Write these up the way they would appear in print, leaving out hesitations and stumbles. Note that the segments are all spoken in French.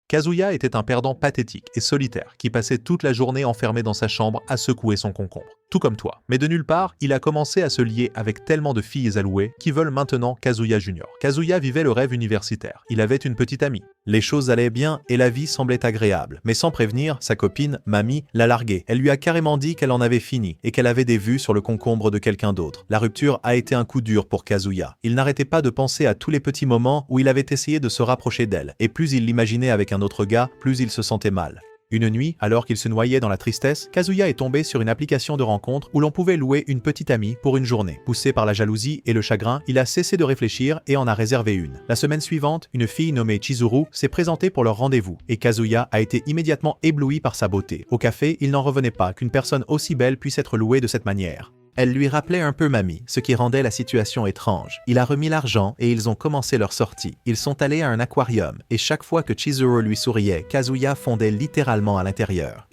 Kazuya était un perdant pathétique et solitaire qui passait toute la journée enfermé dans sa chambre à secouer son concombre. Tout comme toi. Mais de nulle part, il a commencé à se lier avec tellement de filles allouées qui veulent maintenant Kazuya Junior. Kazuya vivait le rêve universitaire. Il avait une petite amie. Les choses allaient bien et la vie semblait agréable. Mais sans prévenir, sa copine, Mami, l'a largué. Elle lui a carrément dit qu'elle en avait fini et qu'elle avait des vues sur le concombre de quelqu'un d'autre. La rupture a été un coup dur pour Kazuya. Il n'arrêtait pas de penser à tous les petits moments où il avait essayé de se rapprocher d'elle. Et plus il l'imaginait avec un autre gars, plus il se sentait mal. Une nuit, alors qu'il se noyait dans la tristesse, Kazuya est tombé sur une application de rencontre où l'on pouvait louer une petite amie pour une journée. Poussé par la jalousie et le chagrin, il a cessé de réfléchir et en a réservé une. La semaine suivante, une fille nommée Chizuru s'est présentée pour leur rendez-vous et Kazuya a été immédiatement ébloui par sa beauté. Au café, il n'en revenait pas qu'une personne aussi belle puisse être louée de cette manière. Elle lui rappelait un peu Mami, ce qui rendait la situation étrange. Il a remis l'argent et ils ont commencé leur sortie. Ils sont allés à un aquarium et chaque fois que Chizuru lui souriait, Kazuya fondait littéralement à l'intérieur.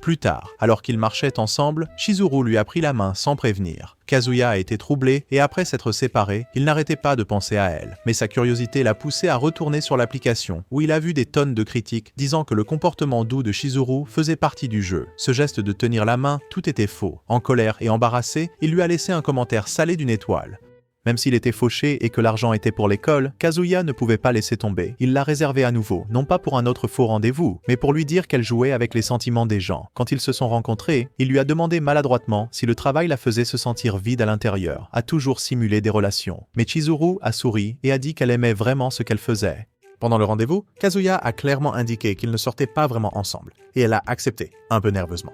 Plus tard, alors qu'ils marchaient ensemble, Chizuru lui a pris la main sans prévenir. Kazuya a été troublé et après s'être séparés, il n'arrêtait pas de penser à elle. Mais sa curiosité l'a poussé à retourner sur l'application où il a vu des tonnes de critiques disant que le comportement doux de Chizuru faisait partie du jeu. Ce geste de tenir la main, tout était faux. En colère et embarrassé, il lui a laissé un commentaire salé d'une étoile. Même s'il était fauché et que l'argent était pour l'école, Kazuya ne pouvait pas laisser tomber. Il l'a réservé à nouveau, non pas pour un autre faux rendez-vous, mais pour lui dire qu'elle jouait avec les sentiments des gens. Quand ils se sont rencontrés, il lui a demandé maladroitement si le travail la faisait se sentir vide à l'intérieur, a toujours simulé des relations. Mais Chizuru a souri et a dit qu'elle aimait vraiment ce qu'elle faisait. Pendant le rendez-vous, Kazuya a clairement indiqué qu'ils ne sortaient pas vraiment ensemble, et elle a accepté, un peu nerveusement.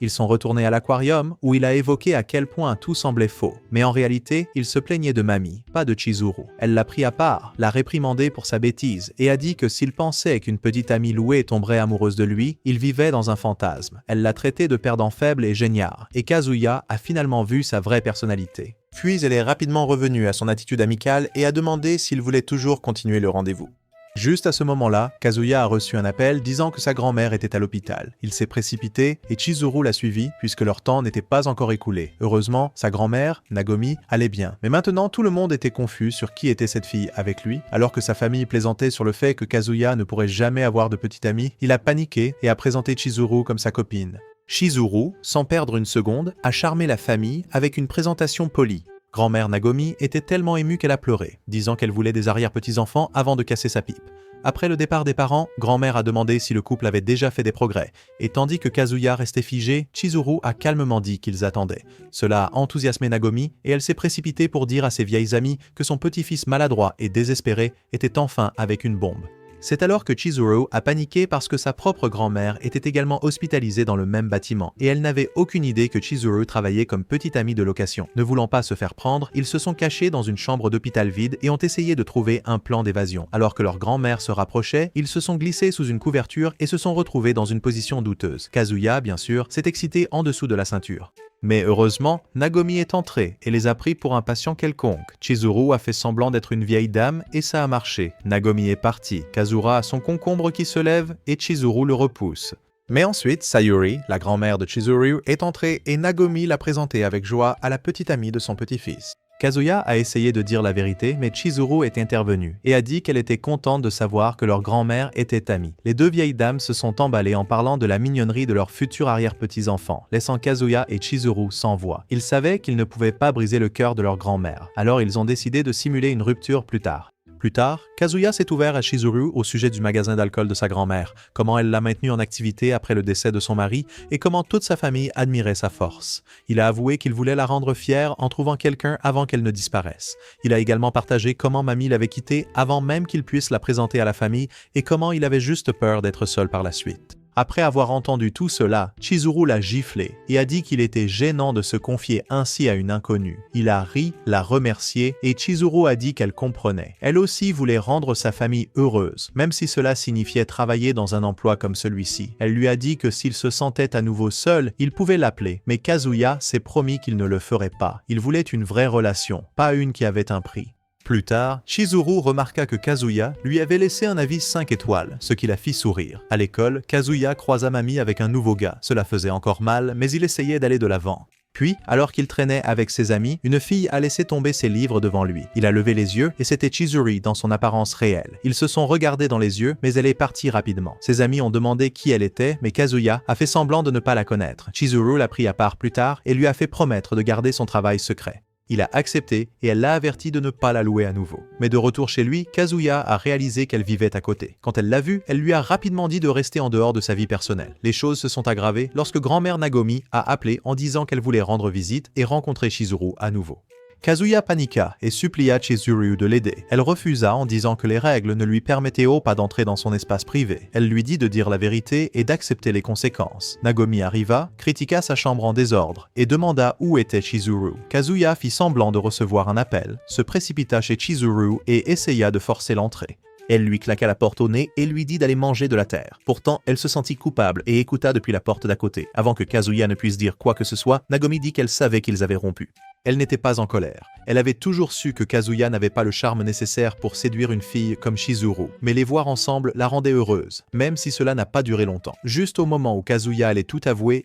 Ils sont retournés à l'aquarium où il a évoqué à quel point tout semblait faux. Mais en réalité, il se plaignait de Mami, pas de Chizuru. Elle l'a pris à part, l'a réprimandé pour sa bêtise et a dit que s'il pensait qu'une petite amie louée tomberait amoureuse de lui, il vivait dans un fantasme. Elle l'a traité de perdant faible et géniard. Et Kazuya a finalement vu sa vraie personnalité. Puis elle est rapidement revenue à son attitude amicale et a demandé s'il voulait toujours continuer le rendez-vous. Juste à ce moment-là, Kazuya a reçu un appel disant que sa grand-mère était à l'hôpital. Il s'est précipité et Chizuru l'a suivi puisque leur temps n'était pas encore écoulé. Heureusement, sa grand-mère, Nagomi, allait bien. Mais maintenant, tout le monde était confus sur qui était cette fille avec lui. Alors que sa famille plaisantait sur le fait que Kazuya ne pourrait jamais avoir de petite amie, il a paniqué et a présenté Chizuru comme sa copine. Chizuru, sans perdre une seconde, a charmé la famille avec une présentation polie. Grand-mère Nagomi était tellement émue qu'elle a pleuré, disant qu'elle voulait des arrière-petits-enfants avant de casser sa pipe. Après le départ des parents, grand-mère a demandé si le couple avait déjà fait des progrès, et tandis que Kazuya restait figé, Chizuru a calmement dit qu'ils attendaient. Cela a enthousiasmé Nagomi, et elle s'est précipitée pour dire à ses vieilles amies que son petit-fils maladroit et désespéré était enfin avec une bombe. C'est alors que Chizuru a paniqué parce que sa propre grand-mère était également hospitalisée dans le même bâtiment et elle n'avait aucune idée que Chizuru travaillait comme petite amie de location. Ne voulant pas se faire prendre, ils se sont cachés dans une chambre d'hôpital vide et ont essayé de trouver un plan d'évasion. Alors que leur grand-mère se rapprochait, ils se sont glissés sous une couverture et se sont retrouvés dans une position douteuse. Kazuya, bien sûr, s'est excité en dessous de la ceinture. Mais heureusement, Nagomi est entrée et les a pris pour un patient quelconque. Chizuru a fait semblant d'être une vieille dame et ça a marché. Nagomi est partie, Kazura a son concombre qui se lève et Chizuru le repousse. Mais ensuite, Sayuri, la grand-mère de Chizuru, est entrée et Nagomi l'a présentée avec joie à la petite amie de son petit-fils. Kazuya a essayé de dire la vérité, mais Chizuru est intervenue et a dit qu'elle était contente de savoir que leur grand-mère était amie. Les deux vieilles dames se sont emballées en parlant de la mignonnerie de leurs futurs arrière-petits-enfants, laissant Kazuya et Chizuru sans voix. Ils savaient qu'ils ne pouvaient pas briser le cœur de leur grand-mère, alors ils ont décidé de simuler une rupture plus tard. Plus tard, Kazuya s'est ouvert à Chizuru au sujet du magasin d'alcool de sa grand-mère, comment elle l'a maintenu en activité après le décès de son mari et comment toute sa famille admirait sa force. Il a avoué qu'il voulait la rendre fière en trouvant quelqu'un avant qu'elle ne disparaisse. Il a également partagé comment Mamie l'avait quittée avant même qu'il puisse la présenter à la famille et comment il avait juste peur d'être seul par la suite. Après avoir entendu tout cela, Chizuru l'a giflé et a dit qu'il était gênant de se confier ainsi à une inconnue. Il a ri, l'a remercié et Chizuru a dit qu'elle comprenait. Elle aussi voulait rendre sa famille heureuse, même si cela signifiait travailler dans un emploi comme celui-ci. Elle lui a dit que s'il se sentait à nouveau seul, il pouvait l'appeler, mais Kazuya s'est promis qu'il ne le ferait pas. Il voulait une vraie relation, pas une qui avait un prix. Plus tard, Chizuru remarqua que Kazuya lui avait laissé un avis 5 étoiles, ce qui la fit sourire. À l'école, Kazuya croisa Mami avec un nouveau gars. Cela faisait encore mal, mais il essayait d'aller de l'avant. Puis, alors qu'il traînait avec ses amis, une fille a laissé tomber ses livres devant lui. Il a levé les yeux et c'était Chizuru dans son apparence réelle. Ils se sont regardés dans les yeux, mais elle est partie rapidement. Ses amis ont demandé qui elle était, mais Kazuya a fait semblant de ne pas la connaître. Chizuru l'a pris à part plus tard et lui a fait promettre de garder son travail secret. Il a accepté et elle l'a averti de ne pas la louer à nouveau. Mais de retour chez lui, Kazuya a réalisé qu'elle vivait à côté. Quand elle l'a vue, elle lui a rapidement dit de rester en dehors de sa vie personnelle. Les choses se sont aggravées lorsque grand-mère Nagomi a appelé en disant qu'elle voulait rendre visite et rencontrer Chizuru à nouveau. Kazuya paniqua et supplia Chizuru de l'aider. Elle refusa en disant que les règles ne lui permettaient pas d'entrer dans son espace privé. Elle lui dit de dire la vérité et d'accepter les conséquences. Nagomi arriva, critiqua sa chambre en désordre et demanda où était Chizuru. Kazuya fit semblant de recevoir un appel, se précipita chez Chizuru et essaya de forcer l'entrée. Elle lui claqua la porte au nez et lui dit d'aller manger de la terre. Pourtant, elle se sentit coupable et écouta depuis la porte d'à côté. Avant que Kazuya ne puisse dire quoi que ce soit, Nagomi dit qu'elle savait qu'ils avaient rompu. Elle n'était pas en colère. Elle avait toujours su que Kazuya n'avait pas le charme nécessaire pour séduire une fille comme Chizuru, mais les voir ensemble la rendait heureuse, même si cela n'a pas duré longtemps. Juste au moment où Kazuya allait tout avouer,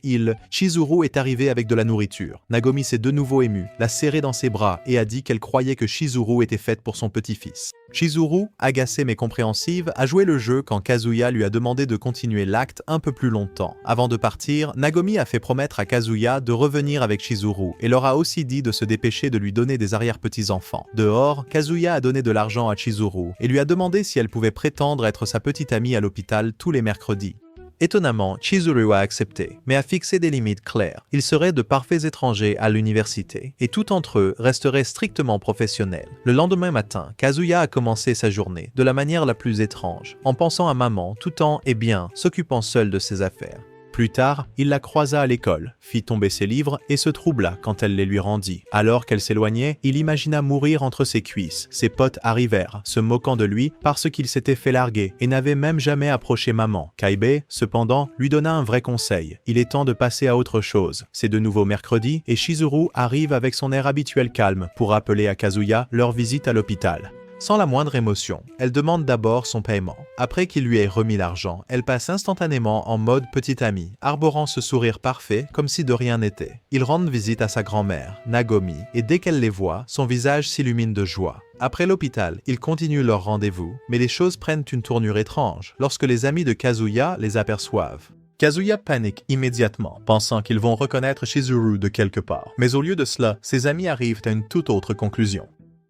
Chizuru est arrivé avec de la nourriture. Nagomi s'est de nouveau émue, l'a serré dans ses bras et a dit qu'elle croyait que Chizuru était faite pour son petit-fils. Chizuru, agacée mais compréhensive, a joué le jeu quand Kazuya lui a demandé de continuer l'acte un peu plus longtemps. Avant de partir, Nagomi a fait promettre à Kazuya de revenir avec Chizuru et leur a aussi dit de se dépêcher de lui donner des arrière-petits-enfants. Dehors, Kazuya a donné de l'argent à Chizuru et lui a demandé si elle pouvait prétendre être sa petite amie à l'hôpital tous les mercredis. Étonnamment, Chizuru a accepté, mais a fixé des limites claires. Ils seraient de parfaits étrangers à l'université, et tout entre eux resterait strictement professionnel. Le lendemain matin, Kazuya a commencé sa journée de la manière la plus étrange, en pensant à maman tout en, s'occupant seul de ses affaires. Plus tard, il la croisa à l'école, fit tomber ses livres et se troubla quand elle les lui rendit. Alors qu'elle s'éloignait, il imagina mourir entre ses cuisses. Ses potes arrivèrent, se moquant de lui parce qu'il s'était fait larguer et n'avait même jamais approché maman. Kaibe, cependant, lui donna un vrai conseil. Il est temps de passer à autre chose. C'est de nouveau mercredi et Chizuru arrive avec son air habituel calme pour rappeler à Kazuya leur visite à l'hôpital. Sans la moindre émotion, elle demande d'abord son paiement. Après qu'il lui ait remis l'argent, elle passe instantanément en mode petite amie, arborant ce sourire parfait comme si de rien n'était. Ils rendent visite à sa grand-mère, Nagomi, et dès qu'elle les voit, son visage s'illumine de joie. Après l'hôpital, ils continuent leur rendez-vous, mais les choses prennent une tournure étrange lorsque les amis de Kazuya les aperçoivent. Kazuya panique immédiatement, pensant qu'ils vont reconnaître Chizuru de quelque part. Mais au lieu de cela, ses amis arrivent à une toute autre conclusion.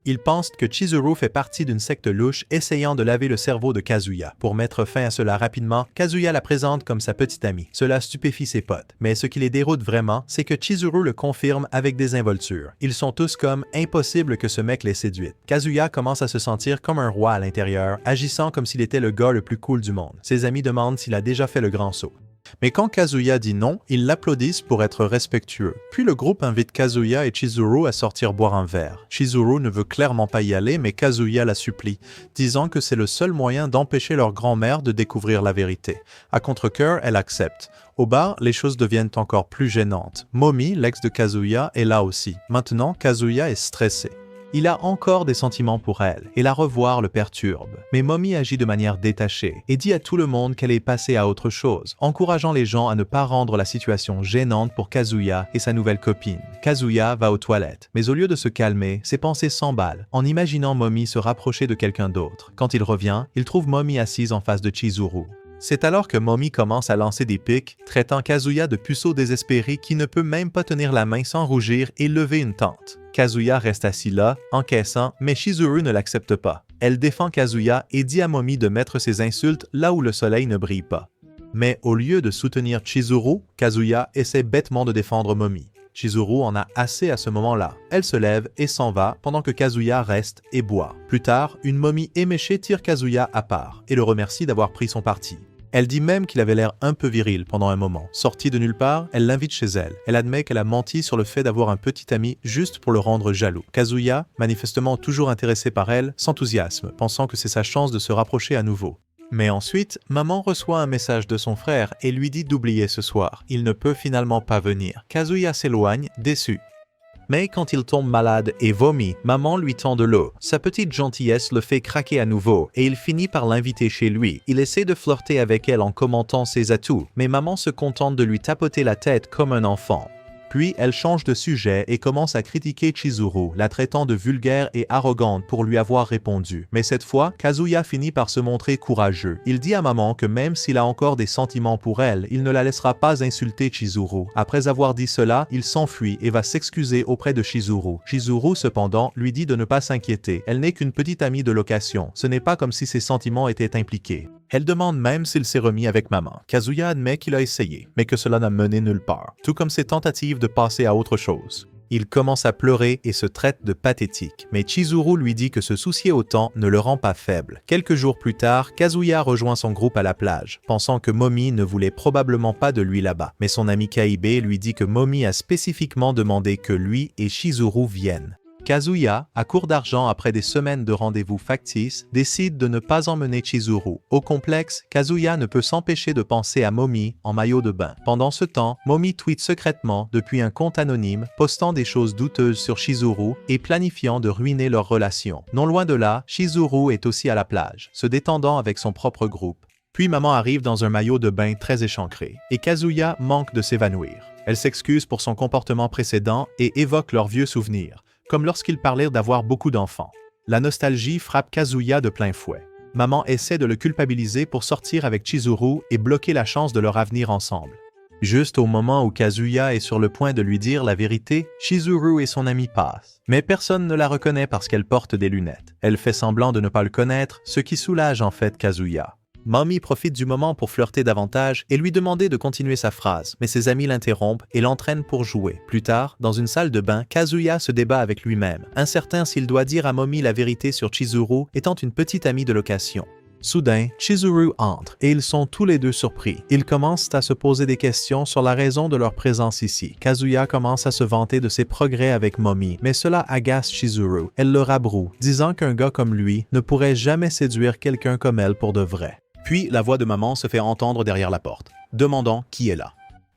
Ils pensent que Chizuru fait partie d'une secte louche essayant de laver le cerveau de Kazuya. Pour mettre fin à cela rapidement, Kazuya la présente comme sa petite amie. Cela stupéfie ses potes. Mais ce qui les déroute vraiment, c'est que Chizuru le confirme avec des involtures. Ils sont tous comme « impossible que ce mec les séduise ». Kazuya commence à se sentir comme un roi à l'intérieur, agissant comme s'il était le gars le plus cool du monde. Ses amis demandent s'il a déjà fait le grand saut. Mais quand Kazuya dit non, ils l'applaudissent pour être respectueux. Puis le groupe invite Kazuya et Chizuru à sortir boire un verre. Chizuru ne veut clairement pas y aller, mais Kazuya la supplie, disant que c'est le seul moyen d'empêcher leur grand-mère de découvrir la vérité. À contre-cœur, elle accepte. Au bar, les choses deviennent encore plus gênantes. Momi, l'ex de Kazuya, est là aussi. Maintenant, Kazuya est stressé. Il a encore des sentiments pour elle, et la revoir le perturbe. Mais Momi agit de manière détachée et dit à tout le monde qu'elle est passée à autre chose, encourageant les gens à ne pas rendre la situation gênante pour Kazuya et sa nouvelle copine. Kazuya va aux toilettes, mais au lieu de se calmer, ses pensées s'emballent, en imaginant Momi se rapprocher de quelqu'un d'autre. Quand il revient, il trouve Momi assise en face de Chizuru. C'est alors que Momi commence à lancer des pics, traitant Kazuya de puceau désespéré qui ne peut même pas tenir la main sans rougir et lever une tente. Kazuya reste assis là, encaissant, mais Chizuru ne l'accepte pas. Elle défend Kazuya et dit à Momi de mettre ses insultes là où le soleil ne brille pas. Mais au lieu de soutenir Chizuru, Kazuya essaie bêtement de défendre Momi. Chizuru en a assez à ce moment-là. Elle se lève et s'en va pendant que Kazuya reste et boit. Plus tard, une Momi éméchée tire Kazuya à part et le remercie d'avoir pris son parti. Elle dit même qu'il avait l'air un peu viril pendant un moment. Sortie de nulle part, elle l'invite chez elle. Elle admet qu'elle a menti sur le fait d'avoir un petit ami juste pour le rendre jaloux. Kazuya, manifestement toujours intéressé par elle, s'enthousiasme, pensant que c'est sa chance de se rapprocher à nouveau. Mais ensuite, maman reçoit un message de son frère et lui dit d'oublier ce soir. Il ne peut finalement pas venir. Kazuya s'éloigne, déçu. Mais quand il tombe malade et vomit, maman lui tend de l'eau. Sa petite gentillesse le fait craquer à nouveau et il finit par l'inviter chez lui. Il essaie de flirter avec elle en commentant ses atouts, mais maman se contente de lui tapoter la tête comme un enfant. Puis elle change de sujet et commence à critiquer Chizuru, la traitant de vulgaire et arrogante pour lui avoir répondu. Mais cette fois, Kazuya finit par se montrer courageux. Il dit à maman que même s'il a encore des sentiments pour elle, il ne la laissera pas insulter Chizuru. Après avoir dit cela, il s'enfuit et va s'excuser auprès de Chizuru. Chizuru, cependant, lui dit de ne pas s'inquiéter. Elle n'est qu'une petite amie de location. Ce n'est pas comme si ses sentiments étaient impliqués. Elle demande même s'il s'est remis avec maman. Kazuya admet qu'il a essayé, mais que cela n'a mené nulle part, tout comme ses tentatives de passer à autre chose. Il commence à pleurer et se traite de pathétique, mais Chizuru lui dit que se soucier autant ne le rend pas faible. Quelques jours plus tard, Kazuya rejoint son groupe à la plage, pensant que Momi ne voulait probablement pas de lui là-bas. Mais son ami Kaibe lui dit que Momi a spécifiquement demandé que lui et Chizuru viennent. Kazuya, à court d'argent après des semaines de rendez-vous factices, décide de ne pas emmener Chizuru. Au complexe, Kazuya ne peut s'empêcher de penser à Momi en maillot de bain. Pendant ce temps, Momi tweet secrètement depuis un compte anonyme, postant des choses douteuses sur Chizuru et planifiant de ruiner leur relation. Non loin de là, Chizuru est aussi à la plage, se détendant avec son propre groupe. Puis maman arrive dans un maillot de bain très échancré, et Kazuya manque de s'évanouir. Elle s'excuse pour son comportement précédent et évoque leurs vieux souvenirs, comme lorsqu'ils parlaient d'avoir beaucoup d'enfants. La nostalgie frappe Kazuya de plein fouet. Maman essaie de le culpabiliser pour sortir avec Chizuru et bloquer la chance de leur avenir ensemble. Juste au moment où Kazuya est sur le point de lui dire la vérité, Chizuru et son ami passent. Mais personne ne la reconnaît parce qu'elle porte des lunettes. Elle fait semblant de ne pas le connaître, ce qui soulage en fait Kazuya. Momi profite du moment pour flirter davantage et lui demander de continuer sa phrase, mais ses amis l'interrompent et l'entraînent pour jouer. Plus tard, dans une salle de bain, Kazuya se débat avec lui-même, incertain s'il doit dire à Momi la vérité sur Chizuru étant une petite amie de location. Soudain, Chizuru entre et ils sont tous les deux surpris. Ils commencent à se poser des questions sur la raison de leur présence ici. Kazuya commence à se vanter de ses progrès avec Momi, mais cela agace Chizuru. Elle le rabroue, disant qu'un gars comme lui ne pourrait jamais séduire quelqu'un comme elle pour de vrai. Puis la voix de maman se fait entendre derrière la porte, demandant qui est là.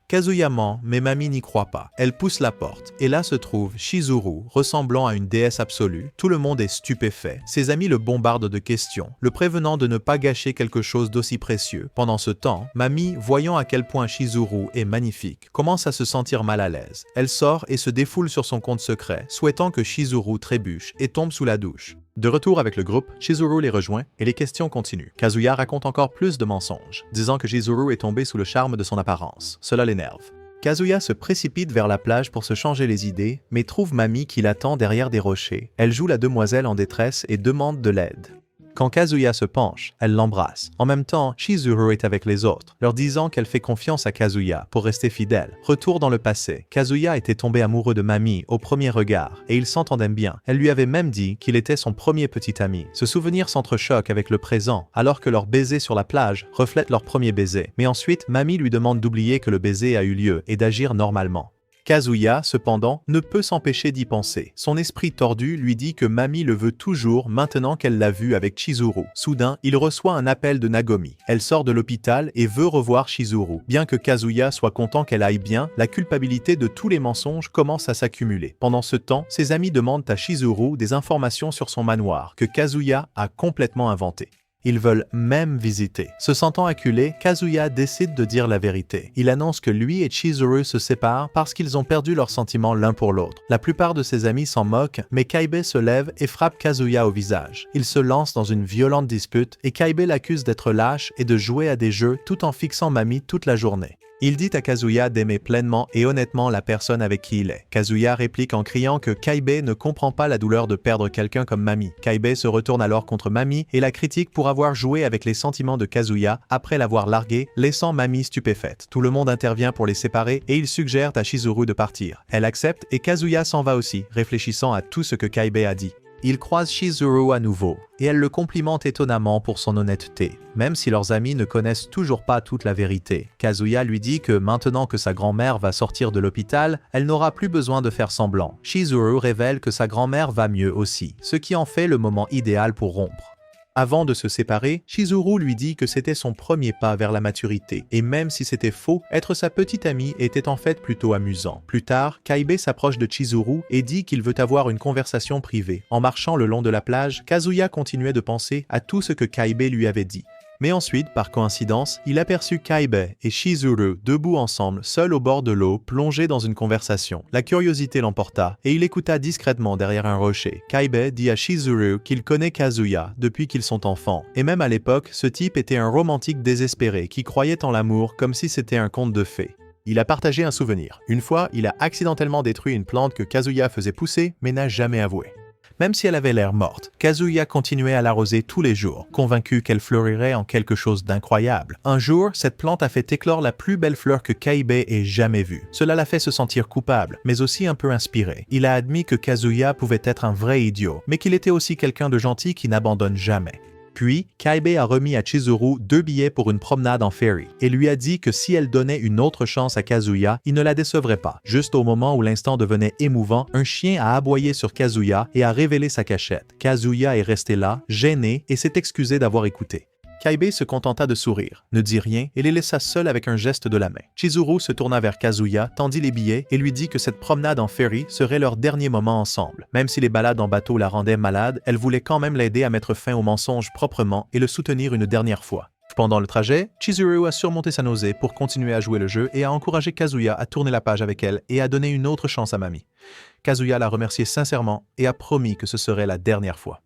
Kazuya ment, mais Mamie n'y croit pas. Elle pousse la porte, et là se trouve Chizuru, ressemblant à une déesse absolue. Tout le monde est stupéfait. Ses amis le bombardent de questions, le prévenant de ne pas gâcher quelque chose d'aussi précieux. Pendant ce temps, Mamie, voyant à quel point Chizuru est magnifique, commence à se sentir mal à l'aise. Elle sort et se défoule sur son compte secret, souhaitant que Chizuru trébuche et tombe sous la douche. De retour avec le groupe, Chizuru les rejoint et les questions continuent. Kazuya raconte encore plus de mensonges, disant que Chizuru est tombé sous le charme de son apparence. Cela l'énerve. Kazuya se précipite vers la plage pour se changer les idées, mais trouve Mamie qui l'attend derrière des rochers. Elle joue la demoiselle en détresse et demande de l'aide. Quand Kazuya se penche, elle l'embrasse. En même temps, Chizuru est avec les autres, leur disant qu'elle fait confiance à Kazuya pour rester fidèle. Retour dans le passé. Kazuya était tombé amoureux de Mamie au premier regard, et ils s'entendaient bien. Elle lui avait même dit qu'il était son premier petit ami. Ce souvenir s'entrechoque avec le présent, alors que leur baiser sur la plage reflète leur premier baiser. Mais ensuite, Mamie lui demande d'oublier que le baiser a eu lieu et d'agir normalement. Kazuya, cependant, ne peut s'empêcher d'y penser. Son esprit tordu lui dit que Mamie le veut toujours maintenant qu'elle l'a vu avec Chizuru. Soudain, il reçoit un appel de Nagomi. Elle sort de l'hôpital et veut revoir Chizuru. Bien que Kazuya soit content qu'elle aille bien, la culpabilité de tous les mensonges commence à s'accumuler. Pendant ce temps, ses amis demandent à Chizuru des informations sur son manoir, que Kazuya a complètement inventé. Ils veulent même visiter. Se sentant acculé, Kazuya décide de dire la vérité. Il annonce que lui et Chizuru se séparent parce qu'ils ont perdu leurs sentiments l'un pour l'autre. La plupart de ses amis s'en moquent, mais Kaibe se lève et frappe Kazuya au visage. Il se lance dans une violente dispute et Kaibe l'accuse d'être lâche et de jouer à des jeux tout en fixant Mamie toute la journée. Il dit à Kazuya d'aimer pleinement et honnêtement la personne avec qui il est. Kazuya réplique en criant que Kaibe ne comprend pas la douleur de perdre quelqu'un comme Mamie. Kaibe se retourne alors contre Mamie et la critique pour avoir joué avec les sentiments de Kazuya après l'avoir largué, laissant Mamie stupéfaite. Tout le monde intervient pour les séparer et il suggère à Chizuru de partir. Elle accepte et Kazuya s'en va aussi, réfléchissant à tout ce que Kaibe a dit. Il croise Chizuru à nouveau, et elle le complimente étonnamment pour son honnêteté, même si leurs amis ne connaissent toujours pas toute la vérité. Kazuya lui dit que maintenant que sa grand-mère va sortir de l'hôpital, elle n'aura plus besoin de faire semblant. Chizuru révèle que sa grand-mère va mieux aussi, ce qui en fait le moment idéal pour rompre. Avant de se séparer, Chizuru lui dit que c'était son premier pas vers la maturité, et même si c'était faux, être sa petite amie était en fait plutôt amusant. Plus tard, Kaibe s'approche de Chizuru et dit qu'il veut avoir une conversation privée. En marchant le long de la plage, Kazuya continuait de penser à tout ce que Kaibe lui avait dit. Mais ensuite, par coïncidence, il aperçut Kaibe et Chizuru debout ensemble, seuls au bord de l'eau, plongés dans une conversation. La curiosité l'emporta et il écouta discrètement derrière un rocher. Kaibe dit à Chizuru qu'il connaît Kazuya depuis qu'ils sont enfants. Et même à l'époque, ce type était un romantique désespéré qui croyait en l'amour comme si c'était un conte de fées. Il a partagé un souvenir. Une fois, il a accidentellement détruit une plante que Kazuya faisait pousser, mais n'a jamais avoué. Même si elle avait l'air morte, Kazuya continuait à l'arroser tous les jours, convaincu qu'elle fleurirait en quelque chose d'incroyable. Un jour, cette plante a fait éclore la plus belle fleur que Kaibe ait jamais vue. Cela l'a fait se sentir coupable, mais aussi un peu inspiré. Il a admis que Kazuya pouvait être un vrai idiot, mais qu'il était aussi quelqu'un de gentil qui n'abandonne jamais. Puis, Kaibe a remis à Chizuru 2 billets pour une promenade en ferry et lui a dit que si elle donnait une autre chance à Kazuya, il ne la décevrait pas. Juste au moment où l'instant devenait émouvant, un chien a aboyé sur Kazuya et a révélé sa cachette. Kazuya est resté là, gêné, et s'est excusé d'avoir écouté. Kaibe se contenta de sourire, ne dit rien et les laissa seuls avec un geste de la main. Chizuru se tourna vers Kazuya, tendit les billets et lui dit que cette promenade en ferry serait leur dernier moment ensemble. Même si les balades en bateau la rendaient malade, elle voulait quand même l'aider à mettre fin au mensonge proprement et le soutenir une dernière fois. Pendant le trajet, Chizuru a surmonté sa nausée pour continuer à jouer le jeu et a encouragé Kazuya à tourner la page avec elle et à donner une autre chance à Mami. Kazuya l'a remercié sincèrement et a promis que ce serait la dernière fois.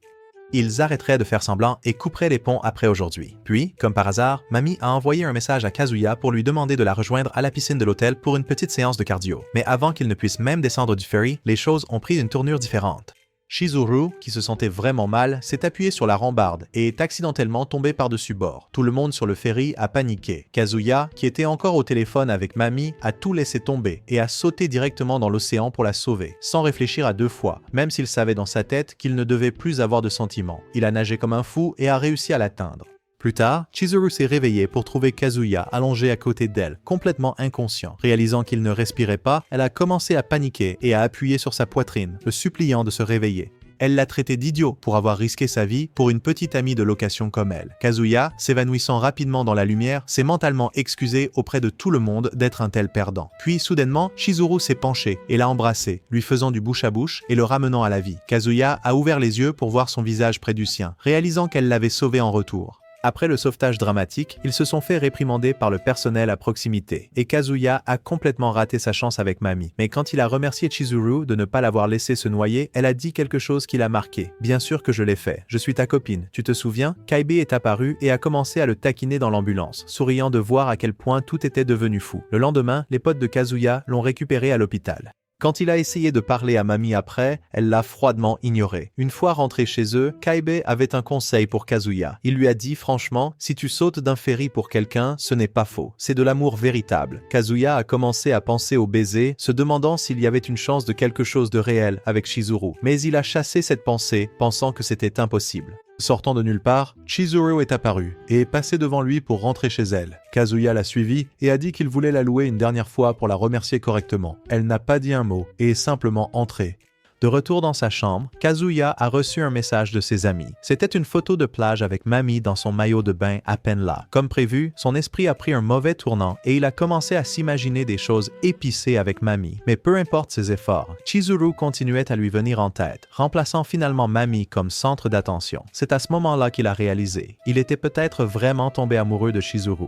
Ils arrêteraient de faire semblant et couperaient les ponts après aujourd'hui. Puis, comme par hasard, Mami a envoyé un message à Kazuya pour lui demander de la rejoindre à la piscine de l'hôtel pour une petite séance de cardio. Mais avant qu'il ne puisse même descendre du ferry, les choses ont pris une tournure différente. Chizuru, qui se sentait vraiment mal, s'est appuyé sur la rambarde et est accidentellement tombé par-dessus bord. Tout le monde sur le ferry a paniqué. Kazuya, qui était encore au téléphone avec Mami, a tout laissé tomber et a sauté directement dans l'océan pour la sauver, sans réfléchir à 2 fois, même s'il savait dans sa tête qu'il ne devait plus avoir de sentiments. Il a nagé comme un fou et a réussi à l'atteindre. Plus tard, Chizuru s'est réveillée pour trouver Kazuya allongé à côté d'elle, complètement inconscient. Réalisant qu'il ne respirait pas, elle a commencé à paniquer et à appuyer sur sa poitrine, le suppliant de se réveiller. Elle l'a traité d'idiot pour avoir risqué sa vie pour une petite amie de location comme elle. Kazuya, s'évanouissant rapidement dans la lumière, s'est mentalement excusé auprès de tout le monde d'être un tel perdant. Puis, soudainement, Chizuru s'est penché et l'a embrassé, lui faisant du bouche à bouche et le ramenant à la vie. Kazuya a ouvert les yeux pour voir son visage près du sien, réalisant qu'elle l'avait sauvé en retour. Après le sauvetage dramatique, ils se sont fait réprimander par le personnel à proximité, et Kazuya a complètement raté sa chance avec Mami. Mais quand il a remercié Chizuru de ne pas l'avoir laissé se noyer, elle a dit quelque chose qui l'a marqué. « Bien sûr que je l'ai fait. Je suis ta copine. Tu te souviens ?» Kaibe est apparu et a commencé à le taquiner dans l'ambulance, souriant de voir à quel point tout était devenu fou. Le lendemain, les potes de Kazuya l'ont récupéré à l'hôpital. Quand il a essayé de parler à Mami après, elle l'a froidement ignoré. Une fois rentré chez eux, Kaibe avait un conseil pour Kazuya. Il lui a dit franchement, si tu sautes d'un ferry pour quelqu'un, ce n'est pas faux. C'est de l'amour véritable. Kazuya a commencé à penser au baiser, se demandant s'il y avait une chance de quelque chose de réel avec Chizuru. Mais il a chassé cette pensée, pensant que c'était impossible. Sortant de nulle part, Chizuru est apparu et est passé devant lui pour rentrer chez elle. Kazuya l'a suivi et a dit qu'il voulait la louer une dernière fois pour la remercier correctement. Elle n'a pas dit un mot et est simplement entrée. De retour dans sa chambre, Kazuya a reçu un message de ses amis. C'était une photo de plage avec Mami dans son maillot de bain à peine là. Comme prévu, son esprit a pris un mauvais tournant et il a commencé à s'imaginer des choses épicées avec Mami. Mais peu importe ses efforts, Chizuru continuait à lui venir en tête, remplaçant finalement Mami comme centre d'attention. C'est à ce moment-là qu'il a réalisé. Il était peut-être vraiment tombé amoureux de Chizuru.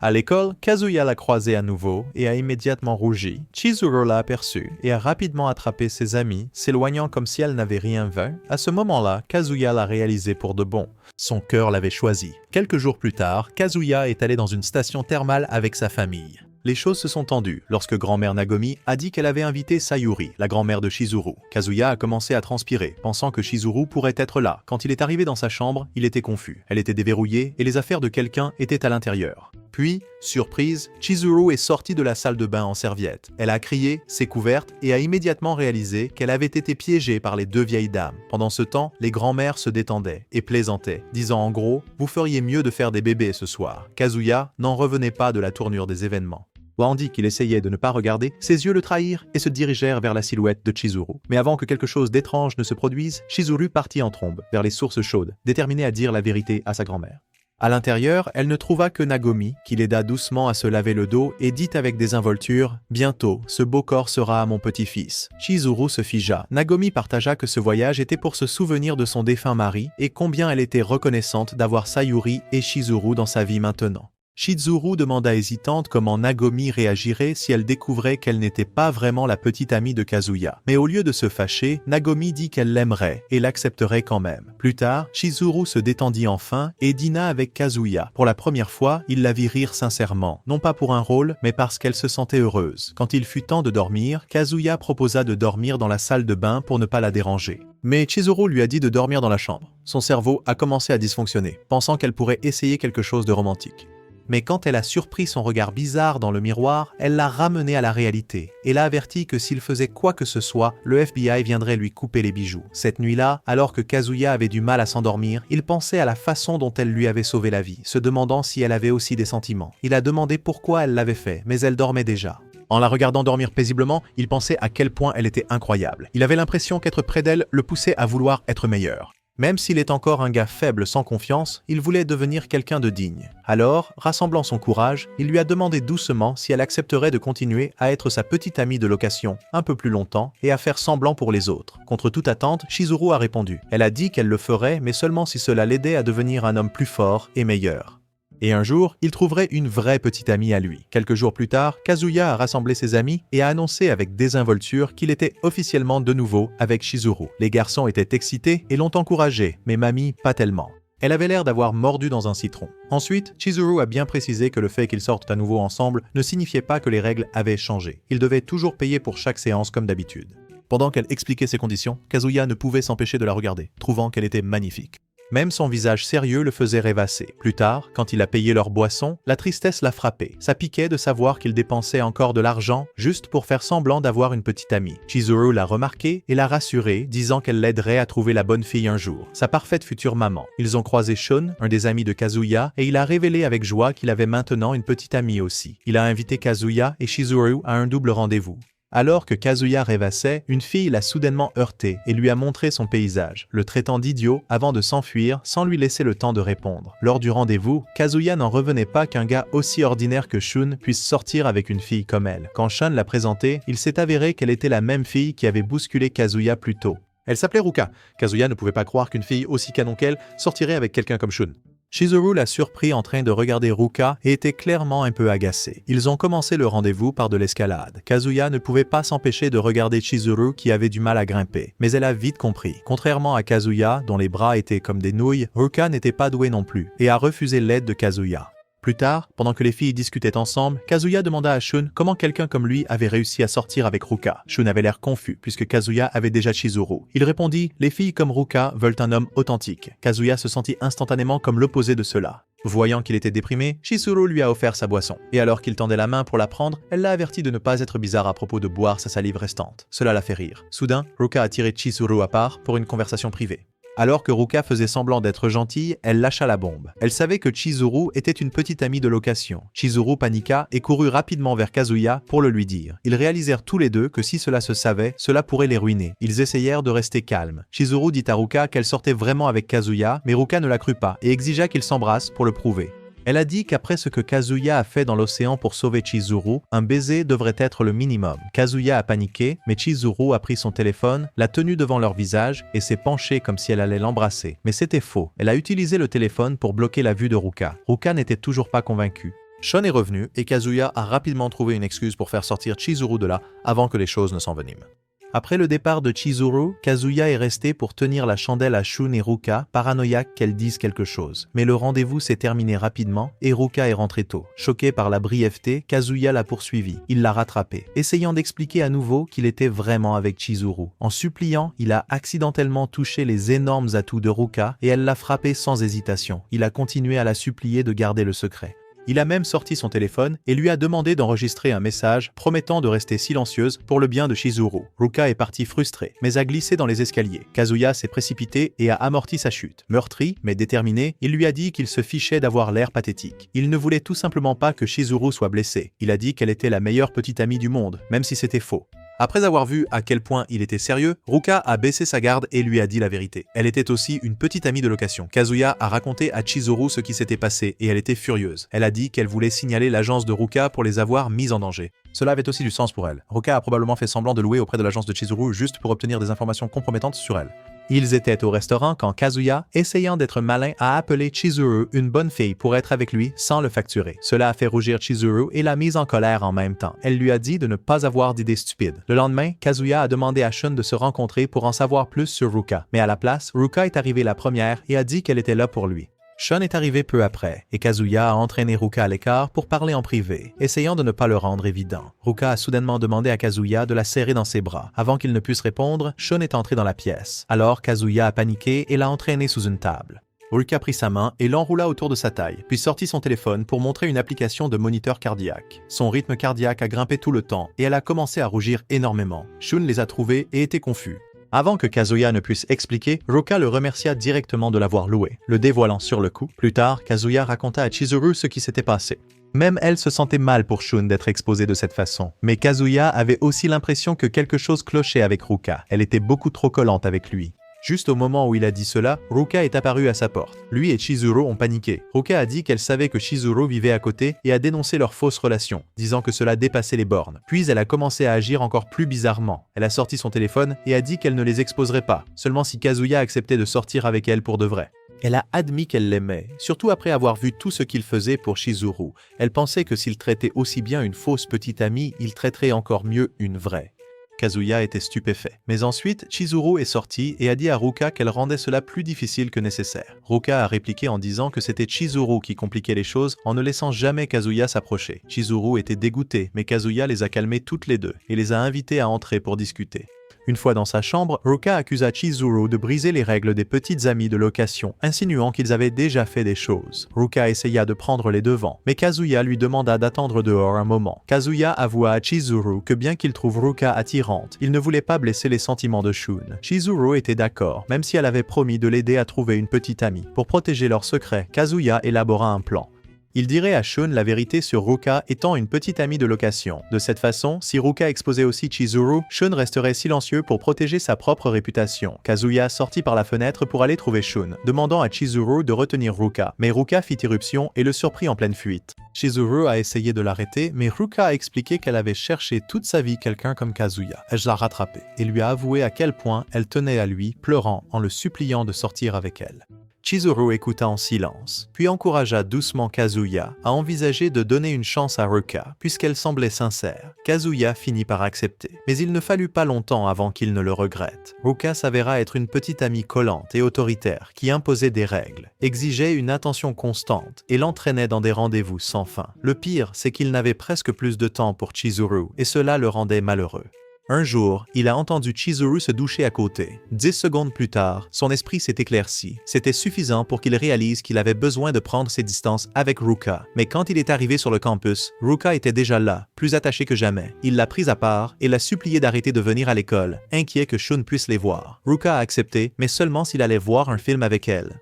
À l'école, Kazuya l'a croisé à nouveau et a immédiatement rougi. Chizuru l'a aperçu et a rapidement attrapé ses amis, s'éloignant comme si elle n'avait rien vu. À ce moment-là, Kazuya l'a réalisé pour de bon. Son cœur l'avait choisi. Quelques jours plus tard, Kazuya est allé dans une station thermale avec sa famille. Les choses se sont tendues lorsque grand-mère Nagomi a dit qu'elle avait invité Sayuri, la grand-mère de Chizuru. Kazuya a commencé à transpirer, pensant que Chizuru pourrait être là. Quand il est arrivé dans sa chambre, il était confus. Elle était déverrouillée et les affaires de quelqu'un étaient à l'intérieur. Puis, surprise, Chizuru est sortie de la salle de bain en serviette. Elle a crié, s'est couverte et a immédiatement réalisé qu'elle avait été piégée par les 2 vieilles dames. Pendant ce temps, les grands-mères se détendaient et plaisantaient, disant en gros « Vous feriez mieux de faire des bébés ce soir ». Kazuya n'en revenait pas de la tournure des événements. Tandis qu'il essayait de ne pas regarder, ses yeux le trahirent et se dirigèrent vers la silhouette de Chizuru. Mais avant que quelque chose d'étrange ne se produise, Chizuru partit en trombe vers les sources chaudes, déterminé à dire la vérité à sa grand-mère. À l'intérieur, elle ne trouva que Nagomi, qui l'aida doucement à se laver le dos et dit avec désinvolture « Bientôt, ce beau corps sera à mon petit-fils ». Chizuru se figea. Nagomi partagea que ce voyage était pour se souvenir de son défunt mari et combien elle était reconnaissante d'avoir Sayuri et Chizuru dans sa vie maintenant. Chizuru demanda hésitante comment Nagomi réagirait si elle découvrait qu'elle n'était pas vraiment la petite amie de Kazuya. Mais au lieu de se fâcher, Nagomi dit qu'elle l'aimerait et l'accepterait quand même. Plus tard, Chizuru se détendit enfin et dîna avec Kazuya. Pour la première fois, il la vit rire sincèrement, non pas pour un rôle, mais parce qu'elle se sentait heureuse. Quand il fut temps de dormir, Kazuya proposa de dormir dans la salle de bain pour ne pas la déranger. Mais Chizuru lui a dit de dormir dans la chambre. Son cerveau a commencé à dysfonctionner, pensant qu'elle pourrait essayer quelque chose de romantique. Mais quand elle a surpris son regard bizarre dans le miroir, elle l'a ramené à la réalité et l'a averti que s'il faisait quoi que ce soit, le FBI viendrait lui couper les bijoux. Cette nuit-là, alors que Kazuya avait du mal à s'endormir, il pensait à la façon dont elle lui avait sauvé la vie, se demandant si elle avait aussi des sentiments. Il a demandé pourquoi elle l'avait fait, mais elle dormait déjà. En la regardant dormir paisiblement, il pensait à quel point elle était incroyable. Il avait l'impression qu'être près d'elle le poussait à vouloir être meilleur. Même s'il est encore un gars faible sans confiance, il voulait devenir quelqu'un de digne. Alors, rassemblant son courage, il lui a demandé doucement si elle accepterait de continuer à être sa petite amie de location un peu plus longtemps et à faire semblant pour les autres. Contre toute attente, Chizuru a répondu. Elle a dit qu'elle le ferait, mais seulement si cela l'aidait à devenir un homme plus fort et meilleur. Et un jour, il trouverait une vraie petite amie à lui. Quelques jours plus tard, Kazuya a rassemblé ses amis et a annoncé avec désinvolture qu'il était officiellement de nouveau avec Chizuru. Les garçons étaient excités et l'ont encouragé, mais Mamie pas tellement. Elle avait l'air d'avoir mordu dans un citron. Ensuite, Chizuru a bien précisé que le fait qu'ils sortent à nouveau ensemble ne signifiait pas que les règles avaient changé. Ils devaient toujours payer pour chaque séance comme d'habitude. Pendant qu'elle expliquait ses conditions, Kazuya ne pouvait s'empêcher de la regarder, trouvant qu'elle était magnifique. Même son visage sérieux le faisait rêvasser. Plus tard, quand il a payé leur boisson, la tristesse l'a frappé. Ça piquait de savoir qu'il dépensait encore de l'argent juste pour faire semblant d'avoir une petite amie. Chizuru l'a remarqué et l'a rassuré, disant qu'elle l'aiderait à trouver la bonne fille un jour, sa parfaite future maman. Ils ont croisé Shun, un des amis de Kazuya, et il a révélé avec joie qu'il avait maintenant une petite amie aussi. Il a invité Kazuya et Chizuru à un double rendez-vous. Alors que Kazuya rêvassait, une fille l'a soudainement heurté et lui a montré son paysage, le traitant d'idiot avant de s'enfuir sans lui laisser le temps de répondre. Lors du rendez-vous, Kazuya n'en revenait pas qu'un gars aussi ordinaire que Shun puisse sortir avec une fille comme elle. Quand Shun l'a présentée, il s'est avéré qu'elle était la même fille qui avait bousculé Kazuya plus tôt. Elle s'appelait Ruka. Kazuya ne pouvait pas croire qu'une fille aussi canon qu'elle sortirait avec quelqu'un comme Shun. Chizuru l'a surpris en train de regarder Ruka et était clairement un peu agacé. Ils ont commencé le rendez-vous par de l'escalade. Kazuya ne pouvait pas s'empêcher de regarder Chizuru qui avait du mal à grimper. Mais elle a vite compris. Contrairement à Kazuya, dont les bras étaient comme des nouilles, Ruka n'était pas douée non plus et a refusé l'aide de Kazuya. Plus tard, pendant que les filles discutaient ensemble, Kazuya demanda à Shun comment quelqu'un comme lui avait réussi à sortir avec Ruka. Shun avait l'air confus puisque Kazuya avait déjà Chizuru. Il répondit « Les filles comme Ruka veulent un homme authentique ». Kazuya se sentit instantanément comme l'opposé de cela. Voyant qu'il était déprimé, Chizuru lui a offert sa boisson. Et alors qu'il tendait la main pour la prendre, elle l'a averti de ne pas être bizarre à propos de boire sa salive restante. Cela l'a fait rire. Soudain, Ruka a tiré Chizuru à part pour une conversation privée. Alors que Ruka faisait semblant d'être gentille, elle lâcha la bombe. Elle savait que Chizuru était une petite amie de location. Chizuru paniqua et courut rapidement vers Kazuya pour le lui dire. Ils réalisèrent tous les deux que si cela se savait, cela pourrait les ruiner. Ils essayèrent de rester calmes. Chizuru dit à Ruka qu'elle sortait vraiment avec Kazuya, mais Ruka ne la crut pas et exigea qu'ils s'embrassent pour le prouver. Elle a dit qu'après ce que Kazuya a fait dans l'océan pour sauver Chizuru, un baiser devrait être le minimum. Kazuya a paniqué, mais Chizuru a pris son téléphone, l'a tenu devant leur visage et s'est penchée comme si elle allait l'embrasser. Mais c'était faux. Elle a utilisé le téléphone pour bloquer la vue de Ruka. Ruka n'était toujours pas convaincue. Shun est revenu et Kazuya a rapidement trouvé une excuse pour faire sortir Chizuru de là avant que les choses ne s'enveniment. Après le départ de Chizuru, Kazuya est resté pour tenir la chandelle à Shun et Ruka, paranoïaque qu'elles disent quelque chose. Mais le rendez-vous s'est terminé rapidement et Ruka est rentrée tôt. Choqué par la brièveté, Kazuya l'a poursuivi. Il l'a rattrapé, essayant d'expliquer à nouveau qu'il était vraiment avec Chizuru. En suppliant, il a accidentellement touché les énormes atouts de Ruka et elle l'a frappé sans hésitation. Il a continué à la supplier de garder le secret. Il a même sorti son téléphone et lui a demandé d'enregistrer un message promettant de rester silencieuse pour le bien de Chizuru. Ruka est partie frustrée, mais a glissé dans les escaliers. Kazuya s'est précipité et a amorti sa chute. Meurtri, mais déterminé, il lui a dit qu'il se fichait d'avoir l'air pathétique. Il ne voulait tout simplement pas que Chizuru soit blessée. Il a dit qu'elle était la meilleure petite amie du monde, même si c'était faux. Après avoir vu à quel point il était sérieux, Ruka a baissé sa garde et lui a dit la vérité. Elle était aussi une petite amie de location. Kazuya a raconté à Chizuru ce qui s'était passé et elle était furieuse. Elle a dit qu'elle voulait signaler l'agence de Ruka pour les avoir mis en danger. Cela avait aussi du sens pour elle. Ruka a probablement fait semblant de louer auprès de l'agence de Chizuru juste pour obtenir des informations compromettantes sur elle. Ils étaient au restaurant quand Kazuya, essayant d'être malin, a appelé Chizuru une bonne fille pour être avec lui sans le facturer. Cela a fait rougir Chizuru et l'a mise en colère en même temps. Elle lui a dit de ne pas avoir d'idées stupides. Le lendemain, Kazuya a demandé à Shun de se rencontrer pour en savoir plus sur Ruka. Mais à la place, Ruka est arrivée la première et a dit qu'elle était là pour lui. Shun est arrivé peu après, et Kazuya a entraîné Ruka à l'écart pour parler en privé, essayant de ne pas le rendre évident. Ruka a soudainement demandé à Kazuya de la serrer dans ses bras. Avant qu'il ne puisse répondre, Shun est entré dans la pièce. Alors Kazuya a paniqué et l'a entraîné sous une table. Ruka prit sa main et l'enroula autour de sa taille, puis sortit son téléphone pour montrer une application de moniteur cardiaque. Son rythme cardiaque a grimpé tout le temps et elle a commencé à rougir énormément. Shun les a trouvés et était confus. Avant que Kazuya ne puisse expliquer, Ruka le remercia directement de l'avoir loué, le dévoilant sur le coup. Plus tard, Kazuya raconta à Chizuru ce qui s'était passé. Même elle se sentait mal pour Shun d'être exposée de cette façon. Mais Kazuya avait aussi l'impression que quelque chose clochait avec Ruka. Elle était beaucoup trop collante avec lui. Juste au moment où il a dit cela, Ruka est apparu à sa porte. Lui et Chizuru ont paniqué. Ruka a dit qu'elle savait que Chizuru vivait à côté et a dénoncé leur fausse relation, disant que cela dépassait les bornes. Puis elle a commencé à agir encore plus bizarrement. Elle a sorti son téléphone et a dit qu'elle ne les exposerait pas, seulement si Kazuya acceptait de sortir avec elle pour de vrai. Elle a admis qu'elle l'aimait, surtout après avoir vu tout ce qu'il faisait pour Chizuru. Elle pensait que s'il traitait aussi bien une fausse petite amie, il traiterait encore mieux une vraie. Kazuya était stupéfait. Mais ensuite, Chizuru est sortie et a dit à Ruka qu'elle rendait cela plus difficile que nécessaire. Ruka a répliqué en disant que c'était Chizuru qui compliquait les choses en ne laissant jamais Kazuya s'approcher. Chizuru était dégoûté, mais Kazuya les a calmés toutes les deux et les a invités à entrer pour discuter. Une fois dans sa chambre, Ruka accusa Chizuru de briser les règles des petites amies de location, insinuant qu'ils avaient déjà fait des choses. Ruka essaya de prendre les devants, mais Kazuya lui demanda d'attendre dehors un moment. Kazuya avoua à Chizuru que bien qu'il trouve Ruka attirante, il ne voulait pas blesser les sentiments de Shun. Chizuru était d'accord, même si elle avait promis de l'aider à trouver une petite amie. Pour protéger leur secret, Kazuya élabora un plan. Il dirait à Shun la vérité sur Ruka étant une petite amie de location. De cette façon, si Ruka exposait aussi Chizuru, Shun resterait silencieux pour protéger sa propre réputation. Kazuya sortit par la fenêtre pour aller trouver Shun, demandant à Chizuru de retenir Ruka. Mais Ruka fit irruption et le surprit en pleine fuite. Chizuru a essayé de l'arrêter, mais Ruka a expliqué qu'elle avait cherché toute sa vie quelqu'un comme Kazuya. Elle l'a rattrapé et lui a avoué à quel point elle tenait à lui, pleurant en le suppliant de sortir avec elle. Chizuru écouta en silence, puis encouragea doucement Kazuya à envisager de donner une chance à Ruka, puisqu'elle semblait sincère. Kazuya finit par accepter, mais il ne fallut pas longtemps avant qu'il ne le regrette. Ruka s'avéra être une petite amie collante et autoritaire qui imposait des règles, exigeait une attention constante et l'entraînait dans des rendez-vous sans fin. Le pire, c'est qu'il n'avait presque plus de temps pour Chizuru, et cela le rendait malheureux. Un jour, il a entendu Chizuru se doucher à côté. 10 secondes plus tard, son esprit s'est éclairci. C'était suffisant pour qu'il réalise qu'il avait besoin de prendre ses distances avec Ruka. Mais quand il est arrivé sur le campus, Ruka était déjà là, plus attachée que jamais. Il l'a prise à part et l'a supplié d'arrêter de venir à l'école, inquiet que Shun puisse les voir. Ruka a accepté, mais seulement s'il allait voir un film avec elle.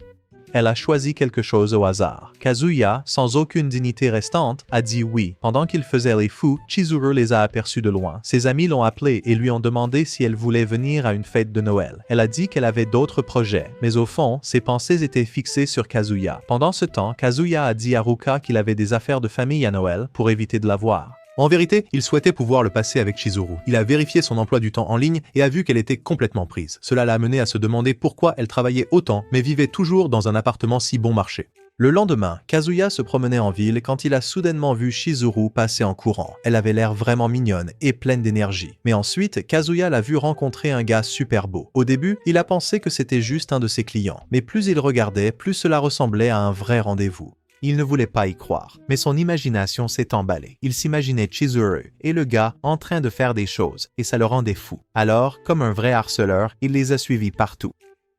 Elle a choisi quelque chose au hasard. Kazuya, sans aucune dignité restante, a dit oui. Pendant qu'ils faisaient les fous, Chizuru les a aperçus de loin. Ses amis l'ont appelée et lui ont demandé si elle voulait venir à une fête de Noël. Elle a dit qu'elle avait d'autres projets, mais au fond, ses pensées étaient fixées sur Kazuya. Pendant ce temps, Kazuya a dit à Ruka qu'il avait des affaires de famille à Noël pour éviter de la voir. En vérité, il souhaitait pouvoir le passer avec Chizuru. Il a vérifié son emploi du temps en ligne et a vu qu'elle était complètement prise. Cela l'a amené à se demander pourquoi elle travaillait autant, mais vivait toujours dans un appartement si bon marché. Le lendemain, Kazuya se promenait en ville quand il a soudainement vu Chizuru passer en courant. Elle avait l'air vraiment mignonne et pleine d'énergie. Mais ensuite, Kazuya l'a vu rencontrer un gars super beau. Au début, il a pensé que c'était juste un de ses clients. Mais plus il regardait, plus cela ressemblait à un vrai rendez-vous. Il ne voulait pas y croire, mais son imagination s'est emballée. Il s'imaginait Chizuru et le gars en train de faire des choses, et ça le rendait fou. Alors, comme un vrai harceleur, il les a suivis partout.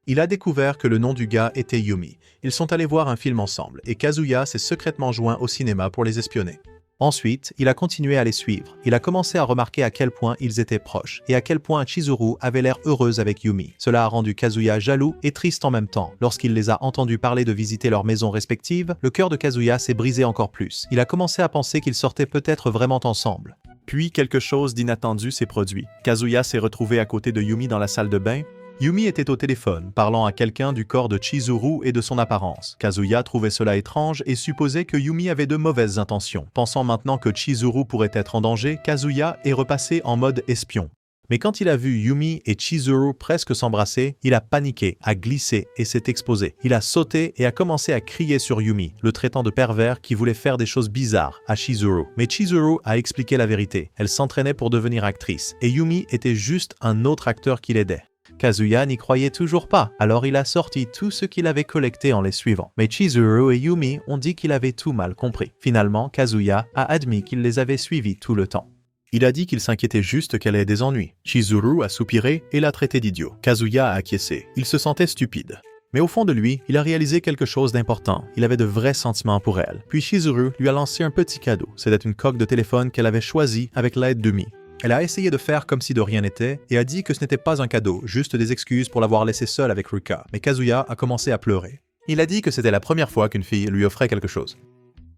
Il a découvert que le nom du gars était Yumi. Ils sont allés voir un film ensemble, et Kazuya s'est secrètement joint au cinéma pour les espionner. Ensuite, il a continué à les suivre. Il a commencé à remarquer à quel point ils étaient proches et à quel point Chizuru avait l'air heureuse avec Yumi. Cela a rendu Kazuya jaloux et triste en même temps. Lorsqu'il les a entendus parler de visiter leurs maisons respectives, le cœur de Kazuya s'est brisé encore plus. Il a commencé à penser qu'ils sortaient peut-être vraiment ensemble. Puis quelque chose d'inattendu s'est produit. Kazuya s'est retrouvé à côté de Yumi dans la salle de bain. Yumi était au téléphone, parlant à quelqu'un du corps de Chizuru et de son apparence. Kazuya trouvait cela étrange et supposait que Yumi avait de mauvaises intentions. Pensant maintenant que Chizuru pourrait être en danger, Kazuya est repassé en mode espion. Mais quand il a vu Yumi et Chizuru presque s'embrasser, il a paniqué, a glissé et s'est exposé. Il a sauté et a commencé à crier sur Yumi, le traitant de pervers qui voulait faire des choses bizarres à Chizuru. Mais Chizuru a expliqué la vérité. Elle s'entraînait pour devenir actrice et Yumi était juste un autre acteur qui l'aidait. Kazuya n'y croyait toujours pas, alors il a sorti tout ce qu'il avait collecté en les suivant. Mais Chizuru et Yumi ont dit qu'il avait tout mal compris. Finalement, Kazuya a admis qu'il les avait suivis tout le temps. Il a dit qu'il s'inquiétait juste qu'elle ait des ennuis. Chizuru a soupiré et l'a traité d'idiot. Kazuya a acquiescé. Il se sentait stupide. Mais au fond de lui, il a réalisé quelque chose d'important. Il avait de vrais sentiments pour elle. Puis Chizuru lui a lancé un petit cadeau. C'était une coque de téléphone qu'elle avait choisie avec l'aide d'Umi. Elle a essayé de faire comme si de rien n'était et a dit que ce n'était pas un cadeau, juste des excuses pour l'avoir laissé seule avec Ruka. Mais Kazuya a commencé à pleurer. Il a dit que c'était la première fois qu'une fille lui offrait quelque chose.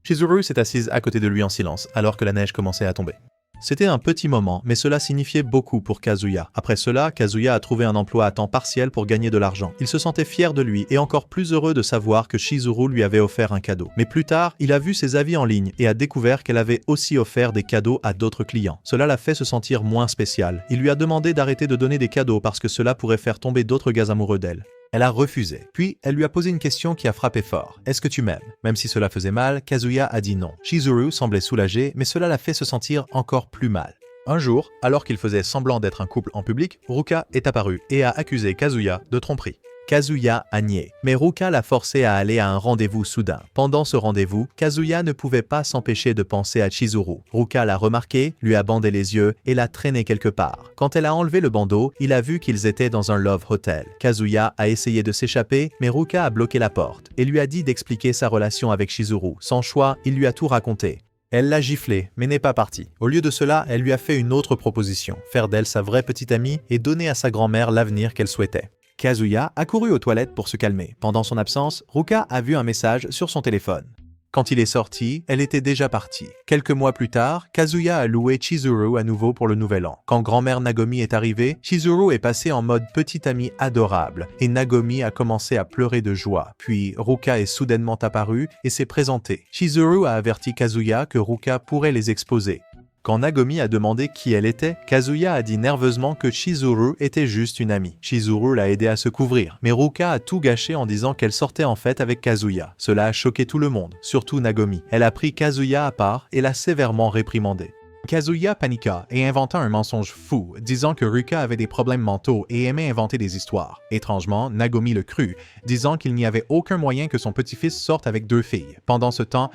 Chizuru s'est assise à côté de lui en silence alors que la neige commençait à tomber. C'était un petit moment, mais cela signifiait beaucoup pour Kazuya. Après cela, Kazuya a trouvé un emploi à temps partiel pour gagner de l'argent. Il se sentait fier de lui et encore plus heureux de savoir que Chizuru lui avait offert un cadeau. Mais plus tard, il a vu ses avis en ligne et a découvert qu'elle avait aussi offert des cadeaux à d'autres clients. Cela l'a fait se sentir moins spécial. Il lui a demandé d'arrêter de donner des cadeaux parce que cela pourrait faire tomber d'autres gars amoureux d'elle. Elle a refusé. Puis, elle lui a posé une question qui a frappé fort. « Est-ce que tu m'aimes ?» Même si cela faisait mal, Kazuya a dit non. Chizuru semblait soulagé, mais cela l'a fait se sentir encore plus mal. Un jour, alors qu'il faisait semblant d'être un couple en public, Ruka est apparue et a accusé Kazuya de tromperie. Kazuya a nié, mais Ruka l'a forcé à aller à un rendez-vous soudain. Pendant ce rendez-vous, Kazuya ne pouvait pas s'empêcher de penser à Chizuru. Ruka l'a remarqué, lui a bandé les yeux et l'a traîné quelque part. Quand elle a enlevé le bandeau, il a vu qu'ils étaient dans un love hotel. Kazuya a essayé de s'échapper, mais Ruka a bloqué la porte et lui a dit d'expliquer sa relation avec Chizuru. Sans choix, il lui a tout raconté. Elle l'a giflé, mais n'est pas partie. Au lieu de cela, elle lui a fait une autre proposition, faire d'elle sa vraie petite amie et donner à sa grand-mère l'avenir qu'elle souhaitait. Kazuya a couru aux toilettes pour se calmer. Pendant son absence, Ruka a vu un message sur son téléphone. Quand il est sorti, elle était déjà partie. Quelques mois plus tard, Kazuya a loué Chizuru à nouveau pour le nouvel an. Quand grand-mère Nagomi est arrivée, Chizuru est passé en mode petite amie adorable et Nagomi a commencé à pleurer de joie. Puis Ruka est soudainement apparue et s'est présentée. Chizuru a averti Kazuya que Ruka pourrait les exposer. Quand Nagomi a demandé qui elle était, Kazuya a dit nerveusement que Chizuru était juste une amie. Chizuru l'a aidé à se couvrir, mais Ruka a tout gâché en disant qu'elle sortait en fait avec Kazuya. Cela a choqué tout le monde, surtout Nagomi. Elle a pris Kazuya à part et l'a sévèrement réprimandé. Kazuya paniqua et inventa un mensonge fou, disant que Ruka avait des problèmes mentaux et aimait inventer des histoires. Étrangement, Nagomi le crut, disant qu'il n'y avait aucun moyen que son petit-fils sorte avec 2 filles. Pendant ce temps,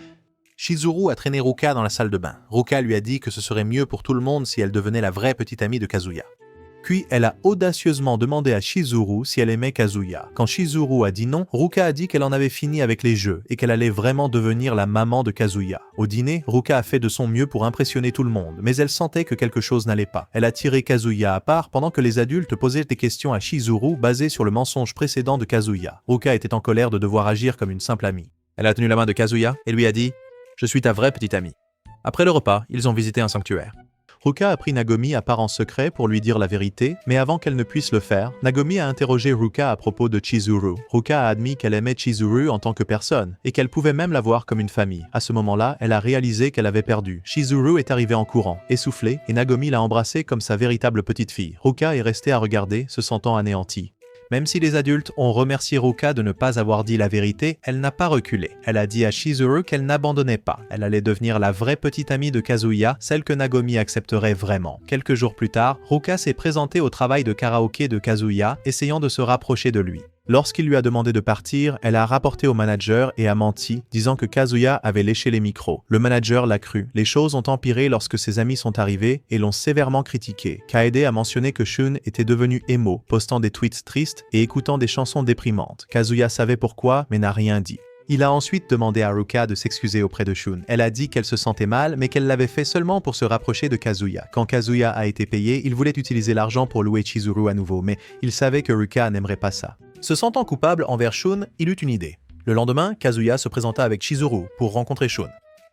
Chizuru a traîné Ruka dans la salle de bain. Ruka lui a dit que ce serait mieux pour tout le monde si elle devenait la vraie petite amie de Kazuya. Puis elle a audacieusement demandé à Chizuru si elle aimait Kazuya. Quand Chizuru a dit non, Ruka a dit qu'elle en avait fini avec les jeux et qu'elle allait vraiment devenir la maman de Kazuya. Au dîner, Ruka a fait de son mieux pour impressionner tout le monde, mais elle sentait que quelque chose n'allait pas. Elle a tiré Kazuya à part pendant que les adultes posaient des questions à Chizuru basées sur le mensonge précédent de Kazuya. Ruka était en colère de devoir agir comme une simple amie. Elle a tenu la main de Kazuya et lui a dit « Je suis ta vraie petite amie ». Après le repas, ils ont visité un sanctuaire. Ruka a pris Nagomi à part en secret pour lui dire la vérité, mais avant qu'elle ne puisse le faire, Nagomi a interrogé Ruka à propos de Chizuru. Ruka a admis qu'elle aimait Chizuru en tant que personne, et qu'elle pouvait même la voir comme une famille. À ce moment-là, elle a réalisé qu'elle avait perdu. Chizuru est arrivée en courant, essoufflée, et Nagomi l'a embrassée comme sa véritable petite fille. Ruka est restée à regarder, se sentant anéantie. Même si les adultes ont remercié Ruka de ne pas avoir dit la vérité, elle n'a pas reculé. Elle a dit à Chizuru qu'elle n'abandonnait pas. Elle allait devenir la vraie petite amie de Kazuya, celle que Nagomi accepterait vraiment. Quelques jours plus tard, Ruka s'est présentée au travail de karaoké de Kazuya, essayant de se rapprocher de lui. Lorsqu'il lui a demandé de partir, elle a rapporté au manager et a menti, disant que Kazuya avait léché les micros. Le manager l'a cru. Les choses ont empiré lorsque ses amis sont arrivés et l'ont sévèrement critiqué. Kaede a mentionné que Shun était devenu emo, postant des tweets tristes et écoutant des chansons déprimantes. Kazuya savait pourquoi, mais n'a rien dit. Il a ensuite demandé à Ruka de s'excuser auprès de Shun. Elle a dit qu'elle se sentait mal, mais qu'elle l'avait fait seulement pour se rapprocher de Kazuya. Quand Kazuya a été payé, il voulait utiliser l'argent pour louer Chizuru à nouveau, mais il savait que Ruka n'aimerait pas ça. Se sentant coupable envers Shun, il eut une idée. Le lendemain, Kazuya se présenta avec Chizuru pour rencontrer Shun.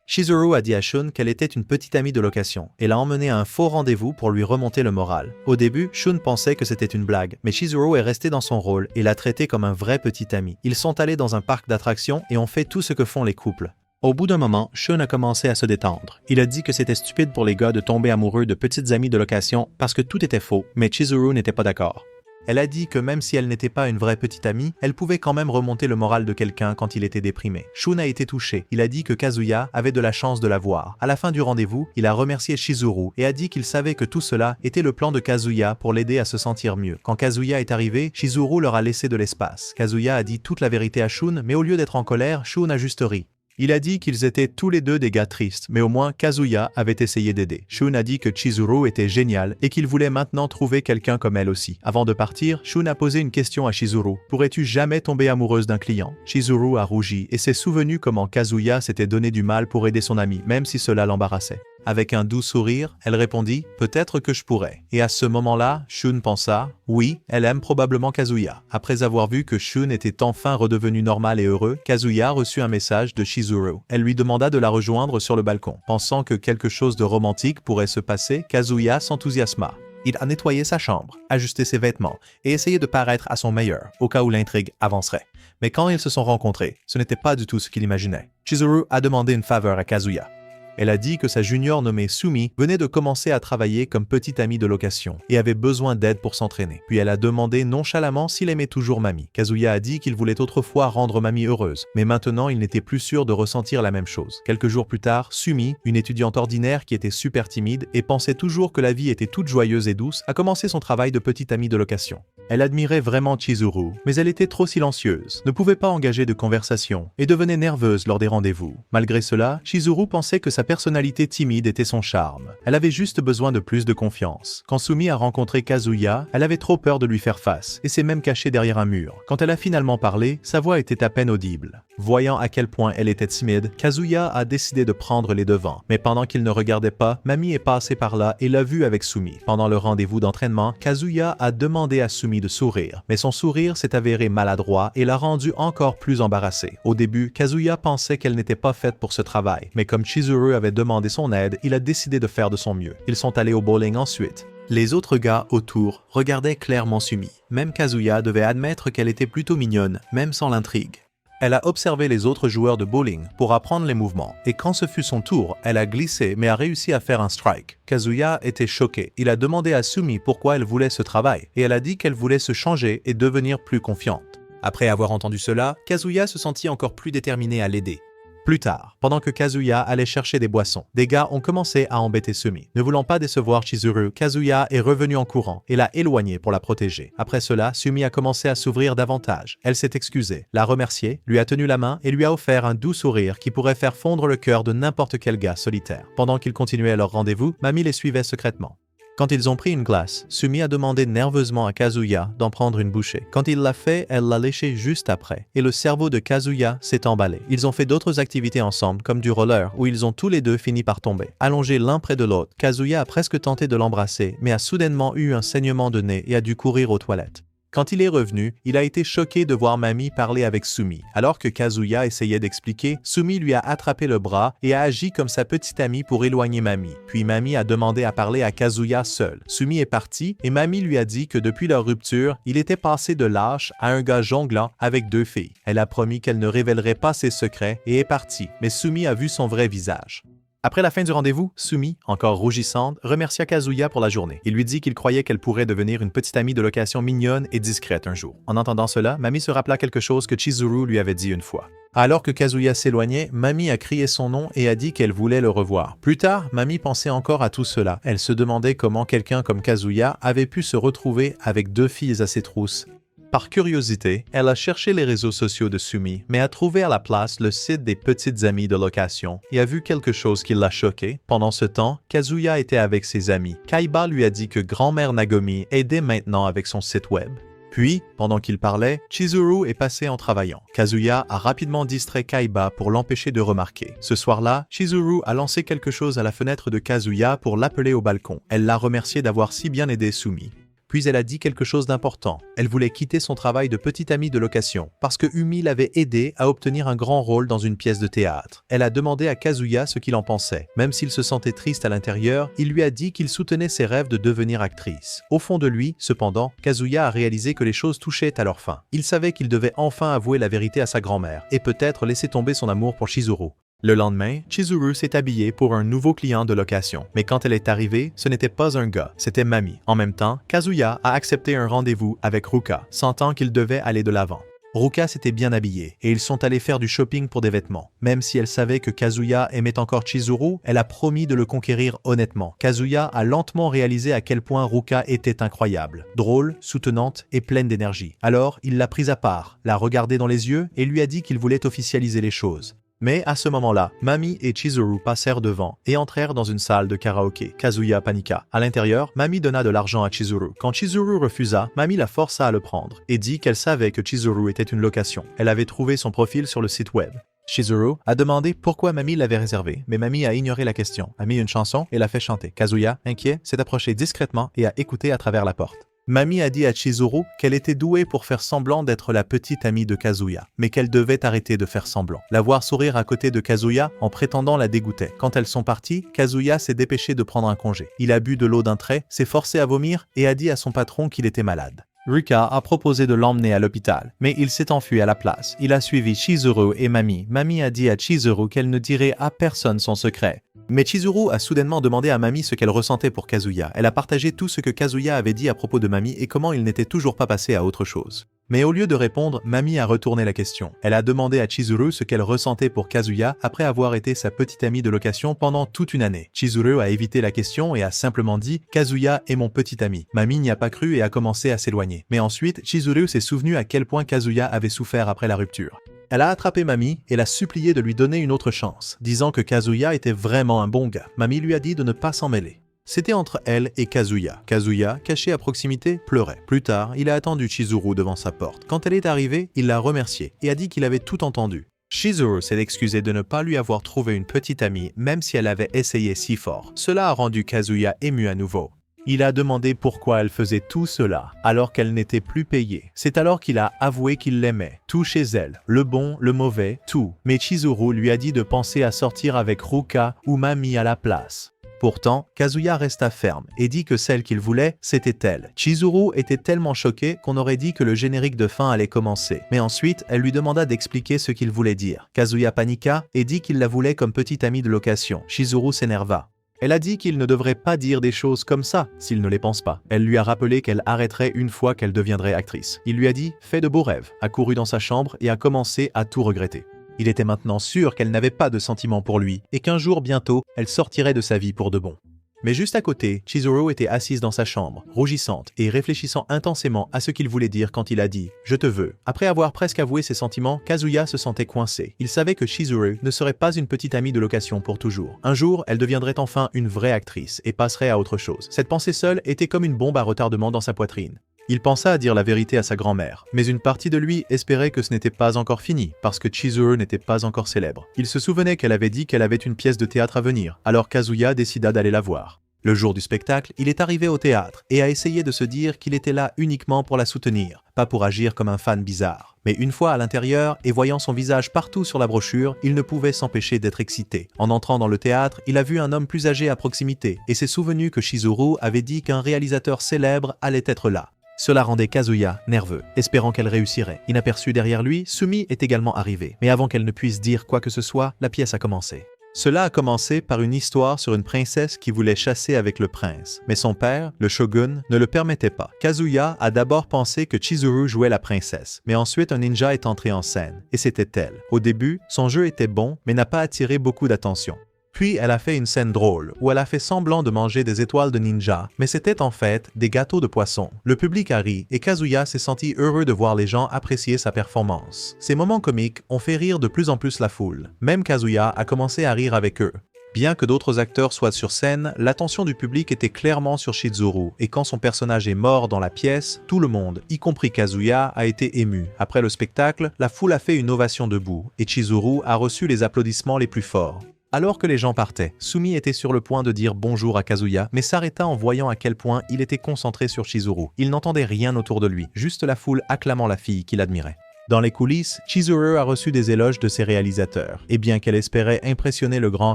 Chizuru a dit à Shun qu'elle était une petite amie de location et l'a emmenée à un faux rendez-vous pour lui remonter le moral. Au début, Shun pensait que c'était une blague, mais Chizuru est resté dans son rôle et l'a traité comme un vrai petit ami. Ils sont allés dans un parc d'attractions et ont fait tout ce que font les couples. Au bout d'un moment, Shun a commencé à se détendre. Il a dit que c'était stupide pour les gars de tomber amoureux de petites amies de location parce que tout était faux, mais Chizuru n'était pas d'accord. Elle a dit que même si elle n'était pas une vraie petite amie, elle pouvait quand même remonter le moral de quelqu'un quand il était déprimé. Shun a été touché. Il a dit que Kazuya avait de la chance de la voir. À la fin du rendez-vous, il a remercié Chizuru et a dit qu'il savait que tout cela était le plan de Kazuya pour l'aider à se sentir mieux. Quand Kazuya est arrivé, Chizuru leur a laissé de l'espace. Kazuya a dit toute la vérité à Shun, mais au lieu d'être en colère, Shun a juste ri. Il a dit qu'ils étaient tous les deux des gars tristes, mais au moins Kazuya avait essayé d'aider. Shun a dit que Chizuru était génial et qu'il voulait maintenant trouver quelqu'un comme elle aussi. Avant de partir, Shun a posé une question à Chizuru. « Pourrais-tu jamais tomber amoureuse d'un client ?» Chizuru a rougi et s'est souvenu comment Kazuya s'était donné du mal pour aider son ami, même si cela l'embarrassait. Avec un doux sourire, elle répondit « Peut-être que je pourrais ». Et à ce moment-là, Shun pensa « Oui, elle aime probablement Kazuya ». Après avoir vu que Shun était enfin redevenu normal et heureux, Kazuya reçut un message de Chizuru. Elle lui demanda de la rejoindre sur le balcon. Pensant que quelque chose de romantique pourrait se passer, Kazuya s'enthousiasma. Il a nettoyé sa chambre, ajusté ses vêtements et essayé de paraître à son meilleur, au cas où l'intrigue avancerait. Mais quand ils se sont rencontrés, ce n'était pas du tout ce qu'il imaginait. Chizuru a demandé une faveur à Kazuya. Elle a dit que sa junior nommée Sumi venait de commencer à travailler comme petite amie de location et avait besoin d'aide pour s'entraîner. Puis elle a demandé nonchalamment s'il aimait toujours Mami. Kazuya a dit qu'il voulait autrefois rendre Mami heureuse, mais maintenant il n'était plus sûr de ressentir la même chose. Quelques jours plus tard, Sumi, une étudiante ordinaire qui était super timide et pensait toujours que la vie était toute joyeuse et douce, a commencé son travail de petite amie de location. Elle admirait vraiment Chizuru, mais elle était trop silencieuse, ne pouvait pas engager de conversation et devenait nerveuse lors des rendez-vous. Malgré cela, Chizuru pensait que sa personnalité timide était son charme. Elle avait juste besoin de plus de confiance. Quand Sumi a rencontré Kazuya, elle avait trop peur de lui faire face et s'est même cachée derrière un mur. Quand elle a finalement parlé, sa voix était à peine audible. Voyant à quel point elle était timide, Kazuya a décidé de prendre les devants. Mais pendant qu'il ne regardait pas, Mami est passée par là et l'a vu avec Sumi. Pendant le rendez-vous d'entraînement, Kazuya a demandé à Sumi de sourire. Mais son sourire s'est avéré maladroit et l'a rendu encore plus embarrassée. Au début, Kazuya pensait qu'elle n'était pas faite pour ce travail. Mais comme Chizuru avait demandé son aide, il a décidé de faire de son mieux. Ils sont allés au bowling ensuite. Les autres gars autour regardaient clairement Sumi. Même Kazuya devait admettre qu'elle était plutôt mignonne, même sans l'intrigue. Elle a observé les autres joueurs de bowling pour apprendre les mouvements, et quand ce fut son tour, elle a glissé mais a réussi à faire un strike. Kazuya était choqué. Il a demandé à Sumi pourquoi elle voulait ce travail, et elle a dit qu'elle voulait se changer et devenir plus confiante. Après avoir entendu cela, Kazuya se sentit encore plus déterminée à l'aider. Plus tard, pendant que Kazuya allait chercher des boissons, des gars ont commencé à embêter Sumi. Ne voulant pas décevoir Chizuru, Kazuya est revenue en courant et l'a éloignée pour la protéger. Après cela, Sumi a commencé à s'ouvrir davantage. Elle s'est excusée, l'a remercié, lui a tenu la main et lui a offert un doux sourire qui pourrait faire fondre le cœur de n'importe quel gars solitaire. Pendant qu'ils continuaient leur rendez-vous, Mami les suivait secrètement. Quand ils ont pris une glace, Sumi a demandé nerveusement à Kazuya d'en prendre une bouchée. Quand il l'a fait, elle l'a léché juste après, et le cerveau de Kazuya s'est emballé. Ils ont fait d'autres activités ensemble, comme du roller, où ils ont tous les deux fini par tomber. Allongés l'un près de l'autre, Kazuya a presque tenté de l'embrasser, mais a soudainement eu un saignement de nez et a dû courir aux toilettes. Quand il est revenu, il a été choqué de voir Mami parler avec Sumi. Alors que Kazuya essayait d'expliquer, Sumi lui a attrapé le bras et a agi comme sa petite amie pour éloigner Mami. Puis Mami a demandé à parler à Kazuya seul. Sumi est parti et Mami lui a dit que depuis leur rupture, il était passé de lâche à un gars jonglant avec 2 filles. Elle a promis qu'elle ne révélerait pas ses secrets et est partie, mais Sumi a vu son vrai visage. Après la fin du rendez-vous, Sumi, encore rougissante, remercia Kazuya pour la journée. Il lui dit qu'il croyait qu'elle pourrait devenir une petite amie de location mignonne et discrète un jour. En entendant cela, Mami se rappela quelque chose que Chizuru lui avait dit une fois. Alors que Kazuya s'éloignait, Mami a crié son nom et a dit qu'elle voulait le revoir. Plus tard, Mami pensait encore à tout cela. Elle se demandait comment quelqu'un comme Kazuya avait pu se retrouver avec 2 filles à ses trousses. Par curiosité, elle a cherché les réseaux sociaux de Sumi, mais a trouvé à la place le site des petites amies de location et a vu quelque chose qui l'a choqué. Pendant ce temps, Kazuya était avec ses amis. Kaiba lui a dit que grand-mère Nagomi aidait maintenant avec son site web. Puis, pendant qu'il parlait, Chizuru est passé en travaillant. Kazuya a rapidement distrait Kaiba pour l'empêcher de remarquer. Ce soir-là, Chizuru a lancé quelque chose à la fenêtre de Kazuya pour l'appeler au balcon. Elle l'a remercié d'avoir si bien aidé Sumi. Puis elle a dit quelque chose d'important. Elle voulait quitter son travail de petite amie de location parce que Umi l'avait aidé à obtenir un grand rôle dans une pièce de théâtre. Elle a demandé à Kazuya ce qu'il en pensait. Même s'il se sentait triste à l'intérieur, il lui a dit qu'il soutenait ses rêves de devenir actrice. Au fond de lui, cependant, Kazuya a réalisé que les choses touchaient à leur fin. Il savait qu'il devait enfin avouer la vérité à sa grand-mère et peut-être laisser tomber son amour pour Chizuru. Le lendemain, Chizuru s'est habillée pour un nouveau client de location. Mais quand elle est arrivée, ce n'était pas un gars, c'était Mami. En même temps, Kazuya a accepté un rendez-vous avec Ruka, sentant qu'il devait aller de l'avant. Ruka s'était bien habillée et ils sont allés faire du shopping pour des vêtements. Même si elle savait que Kazuya aimait encore Chizuru, elle a promis de le conquérir honnêtement. Kazuya a lentement réalisé à quel point Ruka était incroyable, drôle, soutenante et pleine d'énergie. Alors, il l'a prise à part, l'a regardée dans les yeux et lui a dit qu'il voulait officialiser les choses. Mais à ce moment-là, Mami et Chizuru passèrent devant et entrèrent dans une salle de karaoké. Kazuya paniqua. À l'intérieur, Mami donna de l'argent à Chizuru. Quand Chizuru refusa, Mami la força à le prendre et dit qu'elle savait que Chizuru était une location. Elle avait trouvé son profil sur le site web. Chizuru a demandé pourquoi Mami l'avait réservé, mais Mami a ignoré la question, a mis une chanson et l'a fait chanter. Kazuya, inquiet, s'est approché discrètement et a écouté à travers la porte. Mami a dit à Chizuru qu'elle était douée pour faire semblant d'être la petite amie de Kazuya, mais qu'elle devait arrêter de faire semblant. La voir sourire à côté de Kazuya en prétendant la dégoûtait. Quand elles sont parties, Kazuya s'est dépêché de prendre un congé. Il a bu de l'eau d'un trait, s'est forcé à vomir et a dit à son patron qu'il était malade. Ruka a proposé de l'emmener à l'hôpital, mais il s'est enfui à la place. Il a suivi Chizuru et Mami. Mami a dit à Chizuru qu'elle ne dirait à personne son secret. Mais Chizuru a soudainement demandé à Mami ce qu'elle ressentait pour Kazuya. Elle a partagé tout ce que Kazuya avait dit à propos de Mami et comment il n'était toujours pas passé à autre chose. Mais au lieu de répondre, Mami a retourné la question. Elle a demandé à Chizuru ce qu'elle ressentait pour Kazuya après avoir été sa petite amie de location pendant toute une année. Chizuru a évité la question et a simplement dit « Kazuya est mon petit ami ». Mami n'y a pas cru et a commencé à s'éloigner. Mais ensuite, Chizuru s'est souvenu à quel point Kazuya avait souffert après la rupture. Elle a attrapé Mami et l'a supplié de lui donner une autre chance, disant que Kazuya était vraiment un bon gars. Mami lui a dit de ne pas s'en mêler. C'était entre elle et Kazuya. Kazuya, caché à proximité, pleurait. Plus tard, il a attendu Chizuru devant sa porte. Quand elle est arrivée, il l'a remerciée et a dit qu'il avait tout entendu. Chizuru s'est excusé de ne pas lui avoir trouvé une petite amie, même si elle avait essayé si fort. Cela a rendu Kazuya ému à nouveau. Il a demandé pourquoi elle faisait tout cela, alors qu'elle n'était plus payée. C'est alors qu'il a avoué qu'il l'aimait, tout chez elle, le bon, le mauvais, tout. Mais Chizuru lui a dit de penser à sortir avec Ruka ou Mami à la place. Pourtant, Kazuya resta ferme et dit que celle qu'il voulait, c'était elle. Chizuru était tellement choquée qu'on aurait dit que le générique de fin allait commencer. Mais ensuite, elle lui demanda d'expliquer ce qu'il voulait dire. Kazuya paniqua et dit qu'il la voulait comme petite amie de location. Chizuru s'énerva. Elle a dit qu'il ne devrait pas dire des choses comme ça s'il ne les pense pas. Elle lui a rappelé qu'elle arrêterait une fois qu'elle deviendrait actrice. Il lui a dit « Fais de beaux rêves », a couru dans sa chambre et a commencé à tout regretter. Il était maintenant sûr qu'elle n'avait pas de sentiments pour lui et qu'un jour bientôt, elle sortirait de sa vie pour de bon. Mais juste à côté, Chizuru était assise dans sa chambre, rougissante et réfléchissant intensément à ce qu'il voulait dire quand il a dit « Je te veux ». Après avoir presque avoué ses sentiments, Kazuya se sentait coincé. Il savait que Chizuru ne serait pas une petite amie de location pour toujours. Un jour, elle deviendrait enfin une vraie actrice et passerait à autre chose. Cette pensée seule était comme une bombe à retardement dans sa poitrine. Il pensa à dire la vérité à sa grand-mère, mais une partie de lui espérait que ce n'était pas encore fini, parce que Chizuru n'était pas encore célèbre. Il se souvenait qu'elle avait dit qu'elle avait une pièce de théâtre à venir, alors Kazuya décida d'aller la voir. Le jour du spectacle, il est arrivé au théâtre et a essayé de se dire qu'il était là uniquement pour la soutenir, pas pour agir comme un fan bizarre. Mais une fois à l'intérieur et voyant son visage partout sur la brochure, il ne pouvait s'empêcher d'être excité. En entrant dans le théâtre, il a vu un homme plus âgé à proximité et s'est souvenu que Chizuru avait dit qu'un réalisateur célèbre allait être là. Cela rendait Kazuya nerveux, espérant qu'elle réussirait. Inaperçue derrière lui, Sumi est également arrivée. Mais avant qu'elle ne puisse dire quoi que ce soit, la pièce a commencé. Cela a commencé par une histoire sur une princesse qui voulait chasser avec le prince. Mais son père, le shogun, ne le permettait pas. Kazuya a d'abord pensé que Chizuru jouait la princesse. Mais ensuite, un ninja est entré en scène. Et c'était elle. Au début, son jeu était bon, mais n'a pas attiré beaucoup d'attention. Puis elle a fait une scène drôle, où elle a fait semblant de manger des étoiles de ninja, mais c'était en fait des gâteaux de poisson. Le public a ri, et Kazuya s'est senti heureux de voir les gens apprécier sa performance. Ces moments comiques ont fait rire de plus en plus la foule. Même Kazuya a commencé à rire avec eux. Bien que d'autres acteurs soient sur scène, l'attention du public était clairement sur Chizuru, et quand son personnage est mort dans la pièce, tout le monde, y compris Kazuya, a été ému. Après le spectacle, la foule a fait une ovation debout, et Chizuru a reçu les applaudissements les plus forts. Alors que les gens partaient, Sumi était sur le point de dire bonjour à Kazuya, mais s'arrêta en voyant à quel point il était concentré sur Chizuru. Il n'entendait rien autour de lui, juste la foule acclamant la fille qu'il admirait. Dans les coulisses, Chizuru a reçu des éloges de ses réalisateurs. Et bien qu'elle espérait impressionner le grand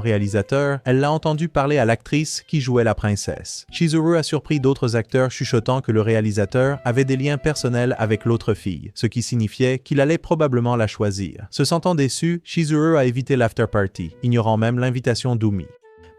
réalisateur, elle l'a entendu parler à l'actrice qui jouait la princesse. Chizuru a surpris d'autres acteurs chuchotant que le réalisateur avait des liens personnels avec l'autre fille, ce qui signifiait qu'il allait probablement la choisir. Se sentant déçu, Chizuru a évité l'after-party, ignorant même l'invitation d'Umi.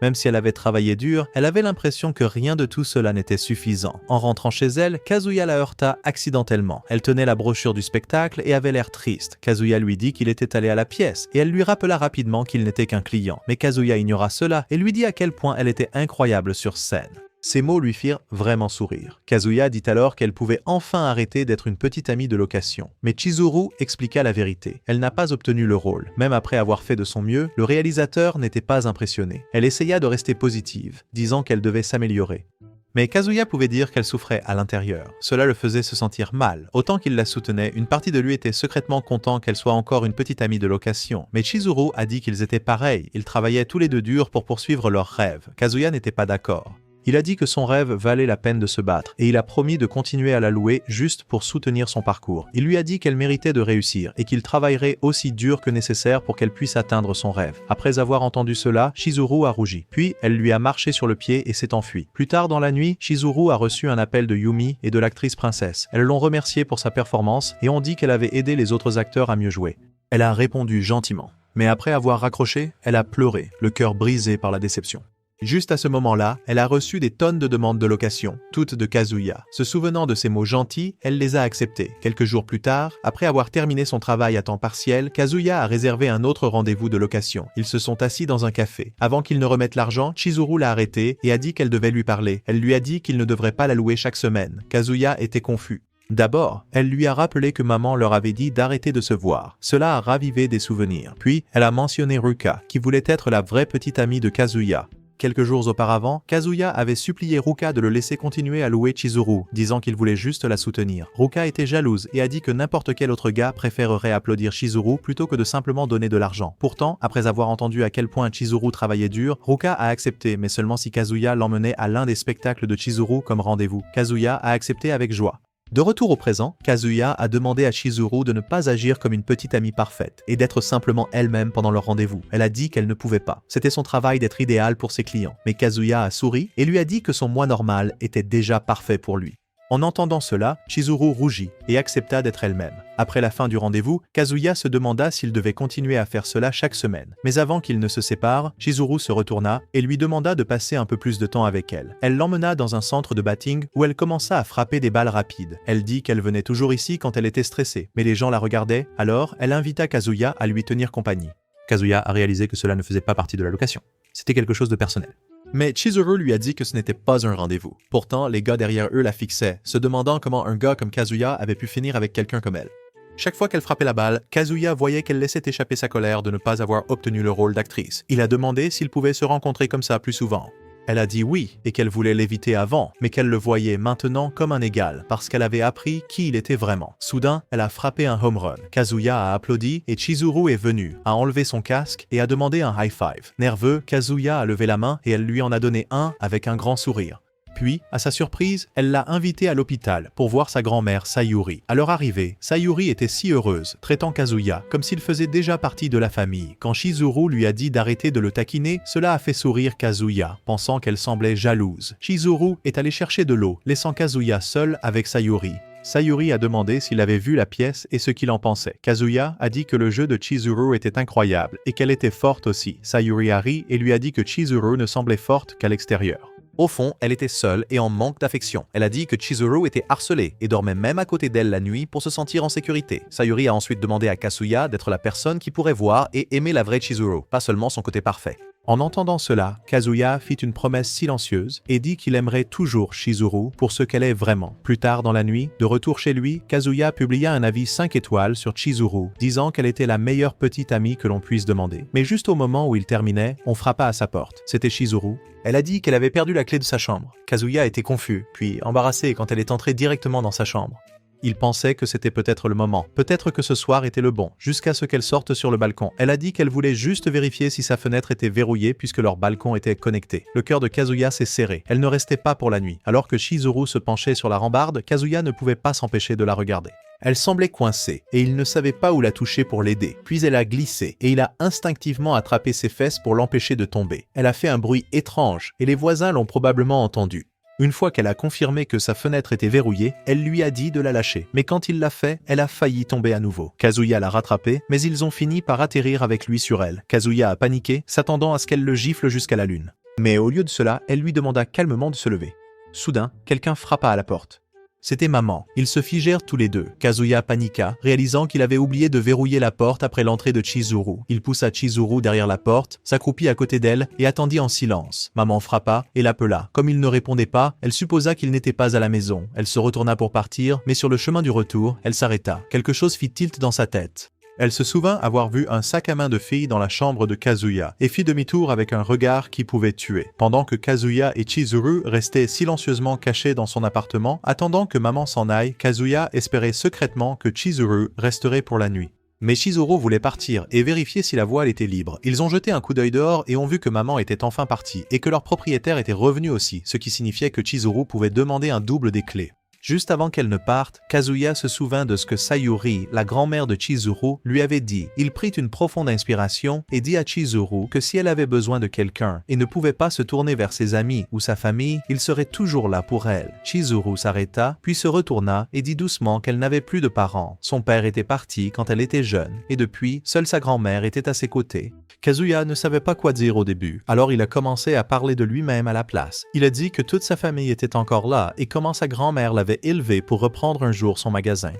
Même si elle avait travaillé dur, elle avait l'impression que rien de tout cela n'était suffisant. En rentrant chez elle, Kazuya la heurta accidentellement. Elle tenait la brochure du spectacle et avait l'air triste. Kazuya lui dit qu'il était allé à la pièce et elle lui rappela rapidement qu'il n'était qu'un client. Mais Kazuya ignora cela et lui dit à quel point elle était incroyable sur scène. Ces mots lui firent vraiment sourire. Kazuya dit alors qu'elle pouvait enfin arrêter d'être une petite amie de location. Mais Chizuru expliqua la vérité. Elle n'a pas obtenu le rôle. Même après avoir fait de son mieux, le réalisateur n'était pas impressionné. Elle essaya de rester positive, disant qu'elle devait s'améliorer. Mais Kazuya pouvait dire qu'elle souffrait à l'intérieur. Cela le faisait se sentir mal. Autant qu'il la soutenait, une partie de lui était secrètement content qu'elle soit encore une petite amie de location. Mais Chizuru a dit qu'ils étaient pareils. Ils travaillaient tous les deux dur pour poursuivre leurs rêves. Kazuya n'était pas d'accord. Il a dit que son rêve valait la peine de se battre et il a promis de continuer à la louer juste pour soutenir son parcours. Il lui a dit qu'elle méritait de réussir et qu'il travaillerait aussi dur que nécessaire pour qu'elle puisse atteindre son rêve. Après avoir entendu cela, Chizuru a rougi. Puis, elle lui a marché sur le pied et s'est enfuie. Plus tard dans la nuit, Chizuru a reçu un appel de Yumi et de l'actrice princesse. Elles l'ont remerciée pour sa performance et ont dit qu'elle avait aidé les autres acteurs à mieux jouer. Elle a répondu gentiment. Mais après avoir raccroché, elle a pleuré, le cœur brisé par la déception. Juste à ce moment-là, elle a reçu des tonnes de demandes de location, toutes de Kazuya. Se souvenant de ces mots gentils, elle les a acceptées. Quelques jours plus tard, après avoir terminé son travail à temps partiel, Kazuya a réservé un autre rendez-vous de location. Ils se sont assis dans un café. Avant qu'il ne remette l'argent, Chizuru l'a arrêté et a dit qu'elle devait lui parler. Elle lui a dit qu'il ne devrait pas la louer chaque semaine. Kazuya était confus. D'abord, elle lui a rappelé que maman leur avait dit d'arrêter de se voir. Cela a ravivé des souvenirs. Puis, elle a mentionné Ruka, qui voulait être la vraie petite amie de Kazuya. Quelques jours auparavant, Kazuya avait supplié Ruka de le laisser continuer à louer Chizuru, disant qu'il voulait juste la soutenir. Ruka était jalouse et a dit que n'importe quel autre gars préférerait applaudir Chizuru plutôt que de simplement donner de l'argent. Pourtant, après avoir entendu à quel point Chizuru travaillait dur, Ruka a accepté, mais seulement si Kazuya l'emmenait à l'un des spectacles de Chizuru comme rendez-vous. Kazuya a accepté avec joie. De retour au présent, Kazuya a demandé à Chizuru de ne pas agir comme une petite amie parfaite et d'être simplement elle-même pendant leur rendez-vous. Elle a dit qu'elle ne pouvait pas. C'était son travail d'être idéal pour ses clients. Mais Kazuya a souri et lui a dit que son moi normal était déjà parfait pour lui. En entendant cela, Chizuru rougit et accepta d'être elle-même. Après la fin du rendez-vous, Kazuya se demanda s'il devait continuer à faire cela chaque semaine. Mais avant qu'ils ne se séparent, Chizuru se retourna et lui demanda de passer un peu plus de temps avec elle. Elle l'emmena dans un centre de batting où elle commença à frapper des balles rapides. Elle dit qu'elle venait toujours ici quand elle était stressée, mais les gens la regardaient, alors elle invita Kazuya à lui tenir compagnie. Kazuya a réalisé que cela ne faisait pas partie de la location. C'était quelque chose de personnel. Mais Chizuru lui a dit que ce n'était pas un rendez-vous. Pourtant, les gars derrière eux la fixaient, se demandant comment un gars comme Kazuya avait pu finir avec quelqu'un comme elle. Chaque fois qu'elle frappait la balle, Kazuya voyait qu'elle laissait échapper sa colère de ne pas avoir obtenu le rôle d'actrice. Il a demandé s'ils pouvaient se rencontrer comme ça plus souvent. Elle a dit oui, et qu'elle voulait l'éviter avant, mais qu'elle le voyait maintenant comme un égal, parce qu'elle avait appris qui il était vraiment. Soudain, elle a frappé un home run. Kazuya a applaudi, et Chizuru est venu, a enlevé son casque et a demandé un high five. Nerveux, Kazuya a levé la main et elle lui en a donné un avec un grand sourire. Puis, à sa surprise, elle l'a invité à l'hôpital pour voir sa grand-mère Sayuri. À leur arrivée, Sayuri était si heureuse, traitant Kazuya comme s'il faisait déjà partie de la famille. Quand Chizuru lui a dit d'arrêter de le taquiner, cela a fait sourire Kazuya, pensant qu'elle semblait jalouse. Chizuru est allé chercher de l'eau, laissant Kazuya seul avec Sayuri. Sayuri a demandé s'il avait vu la pièce et ce qu'il en pensait. Kazuya a dit que le jeu de Chizuru était incroyable et qu'elle était forte aussi. Sayuri a ri et lui a dit que Chizuru ne semblait forte qu'à l'extérieur. Au fond, elle était seule et en manque d'affection. Elle a dit que Chizuru était harcelé et dormait même à côté d'elle la nuit pour se sentir en sécurité. Sayuri a ensuite demandé à Kazuya d'être la personne qui pourrait voir et aimer la vraie Chizuru, pas seulement son côté parfait. En entendant cela, Kazuya fit une promesse silencieuse et dit qu'il aimerait toujours Chizuru pour ce qu'elle est vraiment. Plus tard dans la nuit, de retour chez lui, Kazuya publia un avis 5 étoiles sur Chizuru, disant qu'elle était la meilleure petite amie que l'on puisse demander. Mais juste au moment où il terminait, on frappa à sa porte. C'était Chizuru. Elle a dit qu'elle avait perdu la clé de sa chambre. Kazuya était confus, puis embarrassé quand elle est entrée directement dans sa chambre. Il pensait que c'était peut-être le moment, peut-être que ce soir était le bon, jusqu'à ce qu'elle sorte sur le balcon. Elle a dit qu'elle voulait juste vérifier si sa fenêtre était verrouillée puisque leur balcon était connecté. Le cœur de Kazuya s'est serré. Elle ne restait pas pour la nuit. Alors que Chizuru se penchait sur la rambarde, Kazuya ne pouvait pas s'empêcher de la regarder. Elle semblait coincée, et il ne savait pas où la toucher pour l'aider. Puis elle a glissé, et il a instinctivement attrapé ses fesses pour l'empêcher de tomber. Elle a fait un bruit étrange, et les voisins l'ont probablement entendu. Une fois qu'elle a confirmé que sa fenêtre était verrouillée, elle lui a dit de la lâcher. Mais quand il l'a fait, elle a failli tomber à nouveau. Kazuya l'a rattrapée, mais ils ont fini par atterrir avec lui sur elle. Kazuya a paniqué, s'attendant à ce qu'elle le gifle jusqu'à la lune. Mais au lieu de cela, elle lui demanda calmement de se lever. Soudain, quelqu'un frappa à la porte. C'était maman. Ils se figèrent tous les deux. Kazuya paniqua, réalisant qu'il avait oublié de verrouiller la porte après l'entrée de Chizuru. Il poussa Chizuru derrière la porte, s'accroupit à côté d'elle et attendit en silence. Maman frappa et l'appela. Comme il ne répondait pas, elle supposa qu'il n'était pas à la maison. Elle se retourna pour partir, mais sur le chemin du retour, elle s'arrêta. Quelque chose fit tilt dans sa tête. Elle se souvint avoir vu un sac à main de fille dans la chambre de Kazuya et fit demi-tour avec un regard qui pouvait tuer. Pendant que Kazuya et Chizuru restaient silencieusement cachés dans son appartement, attendant que maman s'en aille, Kazuya espérait secrètement que Chizuru resterait pour la nuit. Mais Chizuru voulait partir et vérifier si la voile était libre. Ils ont jeté un coup d'œil dehors et ont vu que maman était enfin partie et que leur propriétaire était revenu aussi, ce qui signifiait que Chizuru pouvait demander un double des clés. Juste avant qu'elle ne parte, Kazuya se souvint de ce que Sayuri, la grand-mère de Chizuru, lui avait dit. Il prit une profonde inspiration et dit à Chizuru que si elle avait besoin de quelqu'un et ne pouvait pas se tourner vers ses amis ou sa famille, il serait toujours là pour elle. Chizuru s'arrêta, puis se retourna et dit doucement qu'elle n'avait plus de parents. Son père était parti quand elle était jeune et depuis, seule sa grand-mère était à ses côtés. Kazuya ne savait pas quoi dire au début, alors il a commencé à parler de lui-même à la place. Il a dit que toute sa famille était encore là et comment sa grand-mère l'avait élevé pour reprendre un jour son magasin.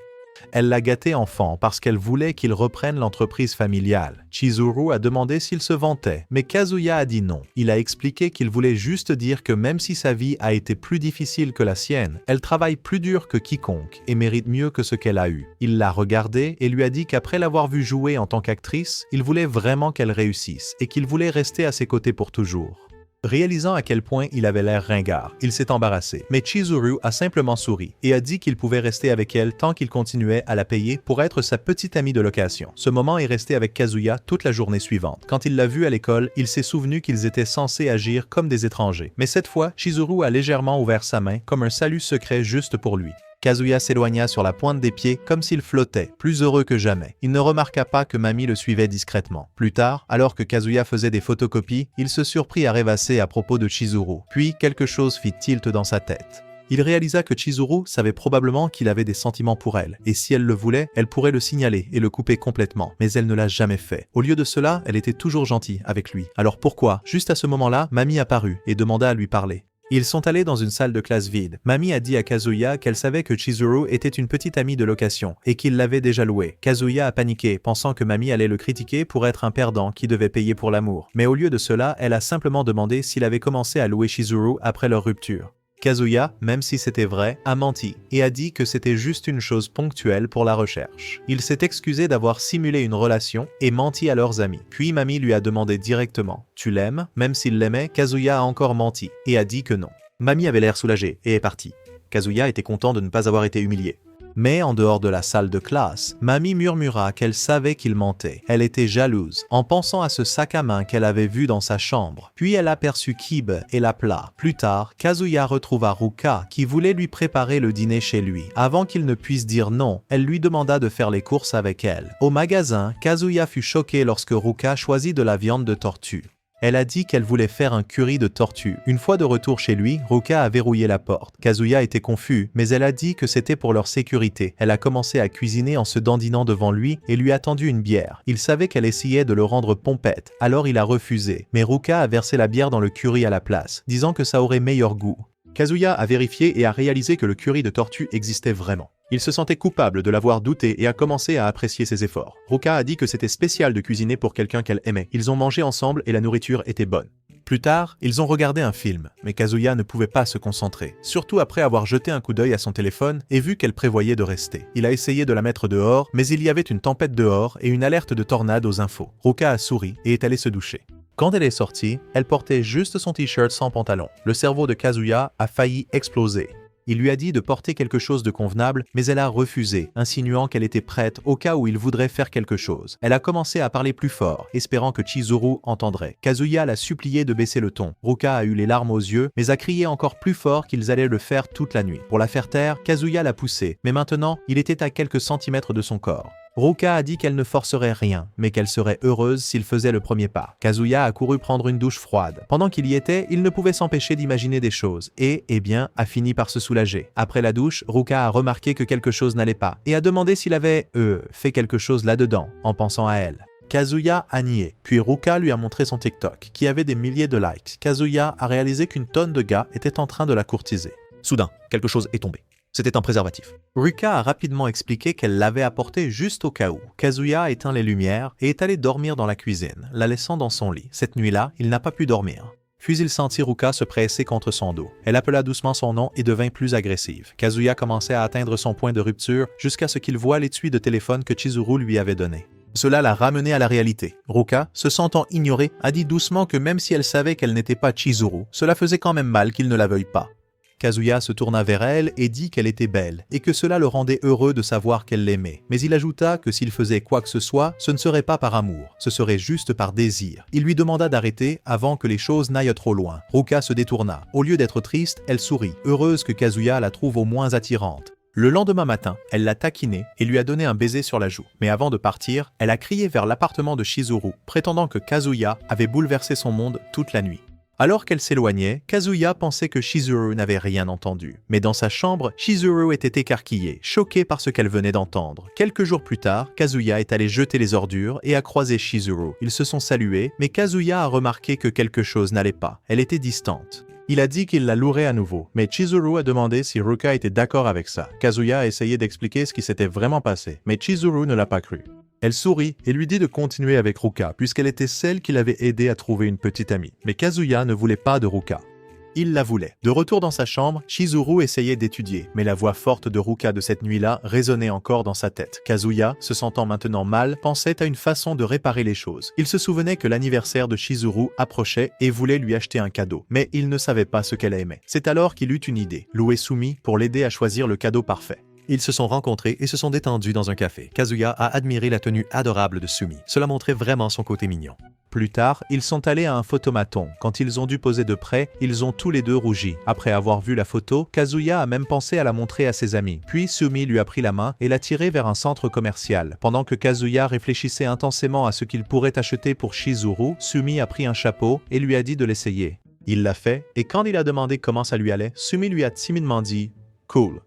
Elle l'a gâté enfant parce qu'elle voulait qu'il reprenne l'entreprise familiale. Chizuru a demandé s'il se vantait, mais Kazuya a dit non. Il a expliqué qu'il voulait juste dire que même si sa vie a été plus difficile que la sienne, elle travaille plus dur que quiconque et mérite mieux que ce qu'elle a eu. Il l'a regardée et lui a dit qu'après l'avoir vue jouer en tant qu'actrice, il voulait vraiment qu'elle réussisse et qu'il voulait rester à ses côtés pour toujours. Réalisant à quel point il avait l'air ringard, il s'est embarrassé, mais Chizuru a simplement souri et a dit qu'il pouvait rester avec elle tant qu'il continuait à la payer pour être sa petite amie de location. Ce moment est resté avec Kazuya toute la journée suivante. Quand il l'a vue à l'école, il s'est souvenu qu'ils étaient censés agir comme des étrangers. Mais cette fois, Chizuru a légèrement ouvert sa main comme un salut secret juste pour lui. Kazuya s'éloigna sur la pointe des pieds comme s'il flottait, plus heureux que jamais. Il ne remarqua pas que Mamie le suivait discrètement. Plus tard, alors que Kazuya faisait des photocopies, il se surprit à rêvasser à propos de Chizuru. Puis, quelque chose fit tilt dans sa tête. Il réalisa que Chizuru savait probablement qu'il avait des sentiments pour elle, et si elle le voulait, elle pourrait le signaler et le couper complètement, mais elle ne l'a jamais fait. Au lieu de cela, elle était toujours gentille avec lui. Alors pourquoi? Juste à ce moment-là, Mamie apparut et demanda à lui parler. Ils sont allés dans une salle de classe vide. Mamie a dit à Kazuya qu'elle savait que Chizuru était une petite amie de location et qu'il l'avait déjà louée. Kazuya a paniqué, pensant que Mamie allait le critiquer pour être un perdant qui devait payer pour l'amour. Mais au lieu de cela, elle a simplement demandé s'il avait commencé à louer Chizuru après leur rupture. Kazuya, même si c'était vrai, a menti et a dit que c'était juste une chose ponctuelle pour la recherche. Il s'est excusé d'avoir simulé une relation et menti à leurs amis. Puis Mamie lui a demandé directement « Tu l'aimes ?» Même s'il l'aimait, Kazuya a encore menti et a dit que non. Mamie avait l'air soulagée et est partie. Kazuya était content de ne pas avoir été humilié. Mais en dehors de la salle de classe, Mamie murmura qu'elle savait qu'il mentait. Elle était jalouse, en pensant à ce sac à main qu'elle avait vu dans sa chambre. Puis elle aperçut Kibe et l'appela. Plus tard, Kazuya retrouva Ruka, qui voulait lui préparer le dîner chez lui. Avant qu'il ne puisse dire non, elle lui demanda de faire les courses avec elle. Au magasin, Kazuya fut choqué lorsque Ruka choisit de la viande de tortue. Elle a dit qu'elle voulait faire un curry de tortue. Une fois de retour chez lui, Ruka a verrouillé la porte. Kazuya était confus, mais elle a dit que c'était pour leur sécurité. Elle a commencé à cuisiner en se dandinant devant lui et lui a tendu une bière. Il savait qu'elle essayait de le rendre pompette, alors il a refusé. Mais Ruka a versé la bière dans le curry à la place, disant que ça aurait meilleur goût. Kazuya a vérifié et a réalisé que le curry de tortue existait vraiment. Il se sentait coupable de l'avoir douté et a commencé à apprécier ses efforts. Ruka a dit que c'était spécial de cuisiner pour quelqu'un qu'elle aimait. Ils ont mangé ensemble et la nourriture était bonne. Plus tard, ils ont regardé un film, mais Kazuya ne pouvait pas se concentrer, surtout après avoir jeté un coup d'œil à son téléphone et vu qu'elle prévoyait de rester. Il a essayé de la mettre dehors, mais il y avait une tempête dehors et une alerte de tornade aux infos. Ruka a souri et est allée se doucher. Quand elle est sortie, elle portait juste son t-shirt sans pantalon. Le cerveau de Kazuya a failli exploser. Il lui a dit de porter quelque chose de convenable, mais elle a refusé, insinuant qu'elle était prête au cas où il voudrait faire quelque chose. Elle a commencé à parler plus fort, espérant que Chizuru entendrait. Kazuya l'a supplié de baisser le ton. Ruka a eu les larmes aux yeux, mais a crié encore plus fort qu'ils allaient le faire toute la nuit. Pour la faire taire, Kazuya l'a poussé, mais maintenant, il était à quelques centimètres de son corps. Ruka a dit qu'elle ne forcerait rien, mais qu'elle serait heureuse s'il faisait le premier pas. Kazuya a couru prendre une douche froide. Pendant qu'il y était, il ne pouvait s'empêcher d'imaginer des choses, et, a fini par se soulager. Après la douche, Ruka a remarqué que quelque chose n'allait pas, et a demandé s'il avait, fait quelque chose là-dedans, en pensant à elle. Kazuya a nié, puis Ruka lui a montré son TikTok, qui avait des milliers de likes. Kazuya a réalisé qu'une tonne de gars étaient en train de la courtiser. Soudain, quelque chose est tombé. C'était un préservatif. Ruka a rapidement expliqué qu'elle l'avait apporté juste au cas où. Kazuya a éteint les lumières et est allé dormir dans la cuisine, la laissant dans son lit. Cette nuit-là, il n'a pas pu dormir. Puis il sentit Ruka se presser contre son dos. Elle appela doucement son nom et devint plus agressive. Kazuya commençait à atteindre son point de rupture jusqu'à ce qu'il voie l'étui de téléphone que Chizuru lui avait donné. Cela l'a ramené à la réalité. Ruka, se sentant ignorée, a dit doucement que même si elle savait qu'elle n'était pas Chizuru, cela faisait quand même mal qu'il ne la veuille pas. Kazuya se tourna vers elle et dit qu'elle était belle et que cela le rendait heureux de savoir qu'elle l'aimait. Mais il ajouta que s'il faisait quoi que ce soit, ce ne serait pas par amour, ce serait juste par désir. Il lui demanda d'arrêter avant que les choses n'aillent trop loin. Ruka se détourna. Au lieu d'être triste, elle sourit, heureuse que Kazuya la trouve au moins attirante. Le lendemain matin, elle l'a taquiné et lui a donné un baiser sur la joue. Mais avant de partir, elle a crié vers l'appartement de Chizuru, prétendant que Kazuya avait bouleversé son monde toute la nuit. Alors qu'elle s'éloignait, Kazuya pensait que Chizuru n'avait rien entendu. Mais dans sa chambre, Chizuru était écarquillée, choquée par ce qu'elle venait d'entendre. Quelques jours plus tard, Kazuya est allé jeter les ordures et a croisé Chizuru. Ils se sont salués, mais Kazuya a remarqué que quelque chose n'allait pas. Elle était distante. Il a dit qu'il la louerait à nouveau, mais Chizuru a demandé si Ruka était d'accord avec ça. Kazuya a essayé d'expliquer ce qui s'était vraiment passé, mais Chizuru ne l'a pas cru. Elle sourit et lui dit de continuer avec Ruka, puisqu'elle était celle qui l'avait aidé à trouver une petite amie. Mais Kazuya ne voulait pas de Ruka. Il la voulait. De retour dans sa chambre, Chizuru essayait d'étudier, mais la voix forte de Ruka de cette nuit-là résonnait encore dans sa tête. Kazuya, se sentant maintenant mal, pensait à une façon de réparer les choses. Il se souvenait que l'anniversaire de Chizuru approchait et voulait lui acheter un cadeau, mais il ne savait pas ce qu'elle aimait. C'est alors qu'il eut une idée, louer Sumi pour l'aider à choisir le cadeau parfait. Ils se sont rencontrés et se sont détendus dans un café. Kazuya a admiré la tenue adorable de Sumi. Cela montrait vraiment son côté mignon. Plus tard, ils sont allés à un photomaton. Quand ils ont dû poser de près, ils ont tous les deux rougi. Après avoir vu la photo, Kazuya a même pensé à la montrer à ses amis. Puis Sumi lui a pris la main et l'a tiré vers un centre commercial. Pendant que Kazuya réfléchissait intensément à ce qu'il pourrait acheter pour Chizuru, Sumi a pris un chapeau et lui a dit de l'essayer. Il l'a fait, et quand il a demandé comment ça lui allait, Sumi lui a timidement dit « Cool ».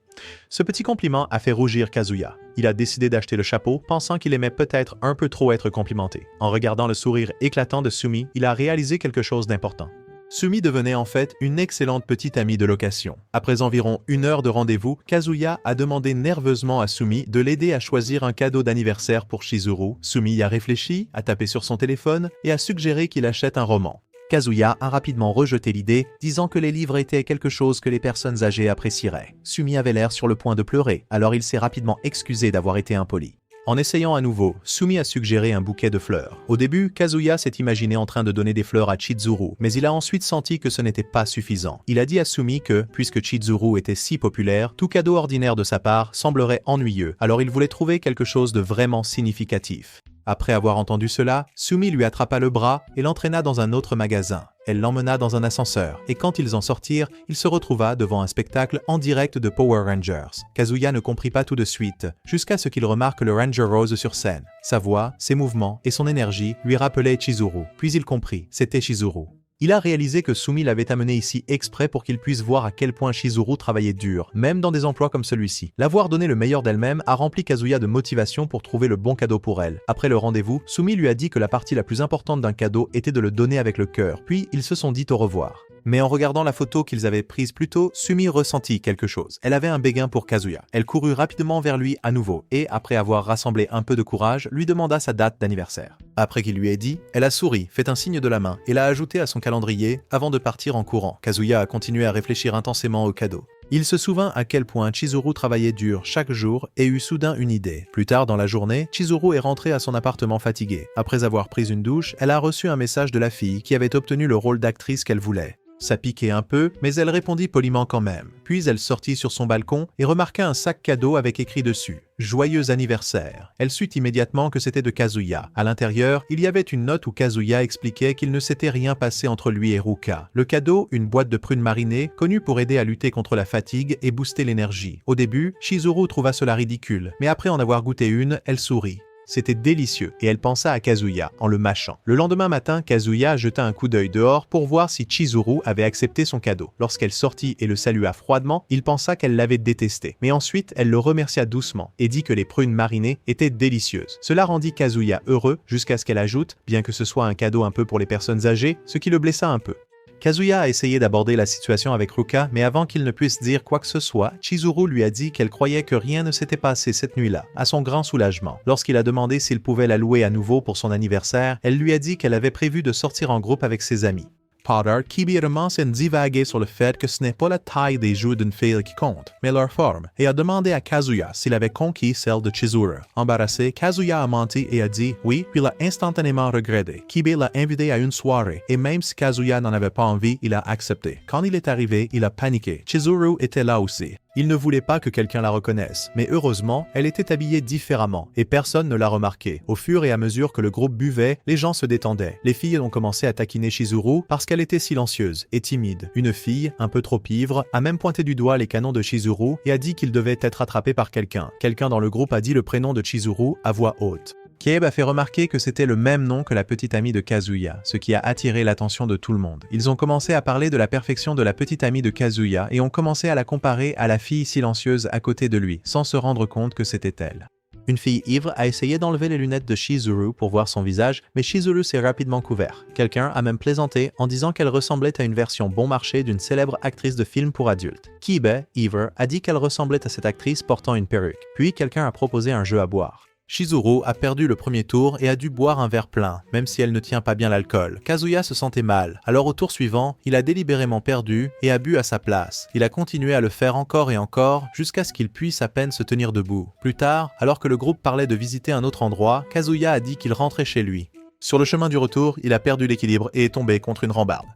Ce petit compliment a fait rougir Kazuya. Il a décidé d'acheter le chapeau, pensant qu'il aimait peut-être un peu trop être complimenté. En regardant le sourire éclatant de Sumi, il a réalisé quelque chose d'important. Sumi devenait en fait une excellente petite amie de location. Après environ 1 heure de rendez-vous, Kazuya a demandé nerveusement à Sumi de l'aider à choisir un cadeau d'anniversaire pour Chizuru. Sumi y a réfléchi, a tapé sur son téléphone et a suggéré qu'il achète un roman. Kazuya a rapidement rejeté l'idée, disant que les livres étaient quelque chose que les personnes âgées apprécieraient. Sumi avait l'air sur le point de pleurer, alors il s'est rapidement excusé d'avoir été impoli. En essayant à nouveau, Sumi a suggéré un bouquet de fleurs. Au début, Kazuya s'est imaginé en train de donner des fleurs à Chizuru, mais il a ensuite senti que ce n'était pas suffisant. Il a dit à Sumi que, puisque Chizuru était si populaire, tout cadeau ordinaire de sa part semblerait ennuyeux, alors il voulait trouver quelque chose de vraiment significatif. Après avoir entendu cela, Sumi lui attrapa le bras et l'entraîna dans un autre magasin. Elle l'emmena dans un ascenseur, et quand ils en sortirent, il se retrouva devant un spectacle en direct de Power Rangers. Kazuya ne comprit pas tout de suite, jusqu'à ce qu'il remarque le Ranger Rose sur scène. Sa voix, ses mouvements et son énergie lui rappelaient Chizuru. Puis il comprit, c'était Chizuru. Il a réalisé que Sumi l'avait amené ici exprès pour qu'il puisse voir à quel point Chizuru travaillait dur, même dans des emplois comme celui-ci. L'avoir donné le meilleur d'elle-même a rempli Kazuya de motivation pour trouver le bon cadeau pour elle. Après le rendez-vous, Sumi lui a dit que la partie la plus importante d'un cadeau était de le donner avec le cœur, puis ils se sont dit au revoir. Mais en regardant la photo qu'ils avaient prise plus tôt, Sumi ressentit quelque chose. Elle avait un béguin pour Kazuya. Elle courut rapidement vers lui à nouveau et, après avoir rassemblé un peu de courage, lui demanda sa date d'anniversaire. Après qu'il lui ait dit, elle a souri, fait un signe de la main et l'a ajouté à son calendrier avant de partir en courant. Kazuya a continué à réfléchir intensément au cadeau. Il se souvint à quel point Chizuru travaillait dur chaque jour et eut soudain une idée. Plus tard dans la journée, Chizuru est rentrée à son appartement fatiguée. Après avoir pris une douche, elle a reçu un message de la fille qui avait obtenu le rôle d'actrice qu'elle voulait. Ça piquait un peu, mais elle répondit poliment quand même. Puis elle sortit sur son balcon et remarqua un sac cadeau avec écrit dessus « Joyeux anniversaire ». Elle sut immédiatement que c'était de Kazuya. À l'intérieur, il y avait une note où Kazuya expliquait qu'il ne s'était rien passé entre lui et Ruka. Le cadeau, une boîte de prunes marinées, connue pour aider à lutter contre la fatigue et booster l'énergie. Au début, Chizuru trouva cela ridicule, mais après en avoir goûté une, elle sourit. C'était délicieux et elle pensa à Kazuya en le mâchant. Le lendemain matin, Kazuya jeta un coup d'œil dehors pour voir si Chizuru avait accepté son cadeau. Lorsqu'elle sortit et le salua froidement, il pensa qu'elle l'avait détesté. Mais ensuite, elle le remercia doucement et dit que les prunes marinées étaient délicieuses. Cela rendit Kazuya heureux jusqu'à ce qu'elle ajoute, bien que ce soit un cadeau un peu pour les personnes âgées, ce qui le blessa un peu. Kazuya a essayé d'aborder la situation avec Ruka, mais avant qu'il ne puisse dire quoi que ce soit, Chizuru lui a dit qu'elle croyait que rien ne s'était passé cette nuit-là, à son grand soulagement. Lorsqu'il a demandé s'il pouvait la louer à nouveau pour son anniversaire, elle lui a dit qu'elle avait prévu de sortir en groupe avec ses amis. Potter, qui commence à divaguer sur le fait que ce n'est pas la taille des joues d'une fille qui compte, mais leur forme, et a demandé à Kazuya s'il avait conquis celle de Chizuru. Embarrassé, Kazuya a menti et a dit oui, puis l'a instantanément regretté. Kibe l'a invité à une soirée, et même si Kazuya n'en avait pas envie, il a accepté. Quand il est arrivé, il a paniqué. Chizuru était là aussi. Il ne voulait pas que quelqu'un la reconnaisse, mais heureusement, elle était habillée différemment, et personne ne l'a remarqué. Au fur et à mesure que le groupe buvait, les gens se détendaient. Les filles ont commencé à taquiner Chizuru parce qu'elle était silencieuse et timide. Une fille, un peu trop ivre, a même pointé du doigt les canons de Chizuru et a dit qu'il devait être attrapé par quelqu'un. Quelqu'un dans le groupe a dit le prénom de Chizuru à voix haute. Kiebe a fait remarquer que c'était le même nom que la petite amie de Kazuya, ce qui a attiré l'attention de tout le monde. Ils ont commencé à parler de la perfection de la petite amie de Kazuya et ont commencé à la comparer à la fille silencieuse à côté de lui, sans se rendre compte que c'était elle. Une fille ivre a essayé d'enlever les lunettes de Chizuru pour voir son visage, mais Chizuru s'est rapidement couvert. Quelqu'un a même plaisanté en disant qu'elle ressemblait à une version bon marché d'une célèbre actrice de film pour adultes. Kibe, ivre, a dit qu'elle ressemblait à cette actrice portant une perruque. Puis quelqu'un a proposé un jeu à boire. Chizuru a perdu le premier tour et a dû boire un verre plein, même si elle ne tient pas bien l'alcool. Kazuya se sentait mal, alors au tour suivant, il a délibérément perdu et a bu à sa place. Il a continué à le faire encore et encore, jusqu'à ce qu'il puisse à peine se tenir debout. Plus tard, alors que le groupe parlait de visiter un autre endroit, Kazuya a dit qu'il rentrait chez lui. Sur le chemin du retour, il a perdu l'équilibre et est tombé contre une rambarde.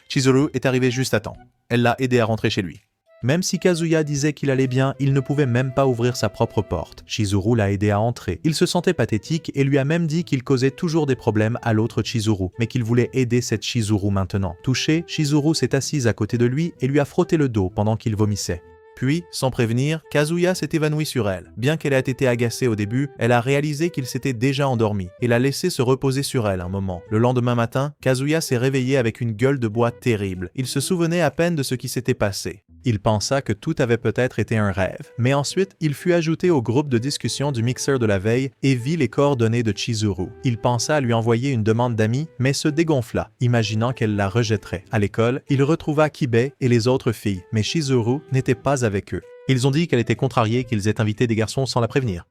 Chizuru est arrivé juste à temps. Elle l'a aidé à rentrer chez lui. Même si Kazuya disait qu'il allait bien, il ne pouvait même pas ouvrir sa propre porte. Chizuru l'a aidé à entrer. Il se sentait pathétique et lui a même dit qu'il causait toujours des problèmes à l'autre Chizuru, mais qu'il voulait aider cette Chizuru maintenant. Touché, Chizuru s'est assise à côté de lui et lui a frotté le dos pendant qu'il vomissait. Puis, sans prévenir, Kazuya s'est évanoui sur elle. Bien qu'elle ait été agacée au début, elle a réalisé qu'il s'était déjà endormi et l'a laissé se reposer sur elle un moment. Le lendemain matin, Kazuya s'est réveillé avec une gueule de bois terrible. Il se souvenait à peine de ce qui s'était passé. Il pensa que tout avait peut-être été un rêve, mais ensuite, il fut ajouté au groupe de discussion du mixeur de la veille et vit les coordonnées de Chizuru. Il pensa à lui envoyer une demande d'amis, mais se dégonfla, imaginant qu'elle la rejetterait. À l'école, il retrouva Kibe et les autres filles, mais Chizuru n'était pas avec eux. Ils ont dit qu'elle était contrariée qu'ils aient invité des garçons sans la prévenir.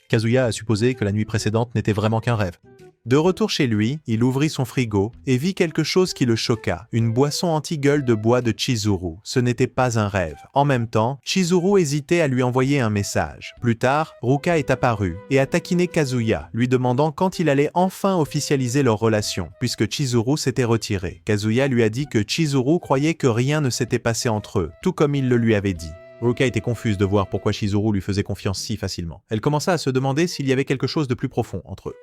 Kazuya a supposé que la nuit précédente n'était vraiment qu'un rêve. De retour chez lui, il ouvrit son frigo et vit quelque chose qui le choqua, une boisson anti-gueule de bois de Chizuru. Ce n'était pas un rêve. En même temps, Chizuru hésitait à lui envoyer un message. Plus tard, Ruka est apparu et a taquiné Kazuya, lui demandant quand il allait enfin officialiser leur relation, puisque Chizuru s'était retiré. Kazuya lui a dit que Chizuru croyait que rien ne s'était passé entre eux, tout comme il le lui avait dit. Ruka était confuse de voir pourquoi Chizuru lui faisait confiance si facilement. Elle commença à se demander s'il y avait quelque chose de plus profond entre eux.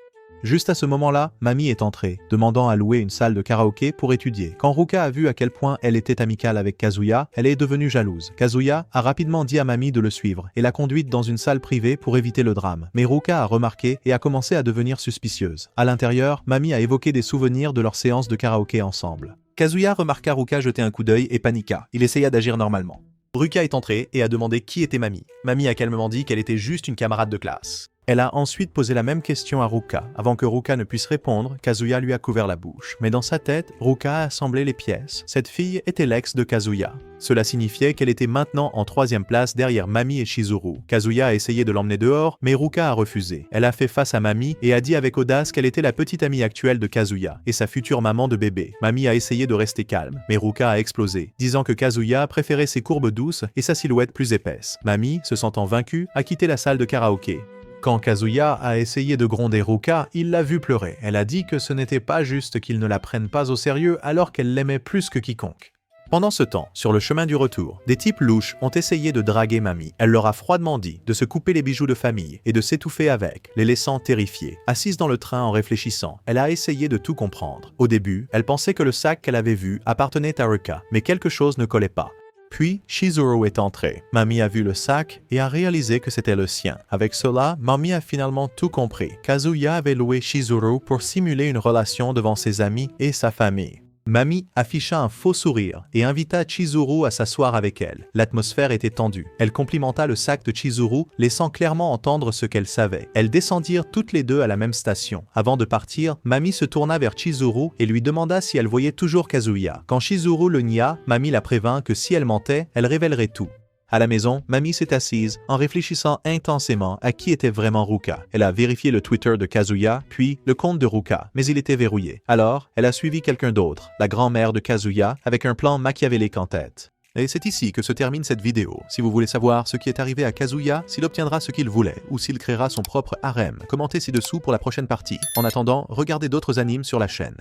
Juste à ce moment-là, Mami est entrée, demandant à louer une salle de karaoké pour étudier. Quand Ruka a vu à quel point elle était amicale avec Kazuya, elle est devenue jalouse. Kazuya a rapidement dit à Mami de le suivre et l'a conduite dans une salle privée pour éviter le drame. Mais Ruka a remarqué et a commencé à devenir suspicieuse. À l'intérieur, Mami a évoqué des souvenirs de leur séance de karaoké ensemble. Kazuya remarqua Ruka jeter un coup d'œil et paniqua. Il essaya d'agir normalement. Ruka est entrée et a demandé qui était Mami. Mami a calmement dit qu'elle était juste une camarade de classe. Elle a ensuite posé la même question à Ruka. Avant que Ruka ne puisse répondre, Kazuya lui a couvert la bouche. Mais dans sa tête, Ruka a assemblé les pièces. Cette fille était l'ex de Kazuya. Cela signifiait qu'elle était maintenant en 3e place derrière Mami et Chizuru. Kazuya a essayé de l'emmener dehors, mais Ruka a refusé. Elle a fait face à Mami et a dit avec audace qu'elle était la petite amie actuelle de Kazuya et sa future maman de bébé. Mami a essayé de rester calme, mais Ruka a explosé, disant que Kazuya préférait ses courbes douces et sa silhouette plus épaisse. Mami, se sentant vaincue, a quitté la salle de karaoké. Quand Kazuya a essayé de gronder Ruka, il l'a vue pleurer. Elle a dit que ce n'était pas juste qu'il ne la prenne pas au sérieux alors qu'elle l'aimait plus que quiconque. Pendant ce temps, sur le chemin du retour, des types louches ont essayé de draguer Mamie. Elle leur a froidement dit de se couper les bijoux de famille et de s'étouffer avec, les laissant terrifiés. Assise dans le train en réfléchissant, elle a essayé de tout comprendre. Au début, elle pensait que le sac qu'elle avait vu appartenait à Ruka, mais quelque chose ne collait pas. Puis, Chizuru est entré. Mamie a vu le sac et a réalisé que c'était le sien. Avec cela, Mamie a finalement tout compris. Kazuya avait loué Chizuru pour simuler une relation devant ses amis et sa famille. Mamie afficha un faux sourire et invita Chizuru à s'asseoir avec elle. L'atmosphère était tendue. Elle complimenta le sac de Chizuru, laissant clairement entendre ce qu'elle savait. Elles descendirent toutes les deux à la même station. Avant de partir, Mamie se tourna vers Chizuru et lui demanda si elle voyait toujours Kazuya. Quand Chizuru le nia, Mamie la prévint que si elle mentait, elle révélerait tout. À la maison, Mamie s'est assise en réfléchissant intensément à qui était vraiment Ruka. Elle a vérifié le Twitter de Kazuya, puis le compte de Ruka, mais il était verrouillé. Alors, elle a suivi quelqu'un d'autre, la grand-mère de Kazuya, avec un plan machiavélique en tête. Et c'est ici que se termine cette vidéo. Si vous voulez savoir ce qui est arrivé à Kazuya, s'il obtiendra ce qu'il voulait, ou s'il créera son propre harem, commentez ci-dessous pour la prochaine partie. En attendant, regardez d'autres animes sur la chaîne.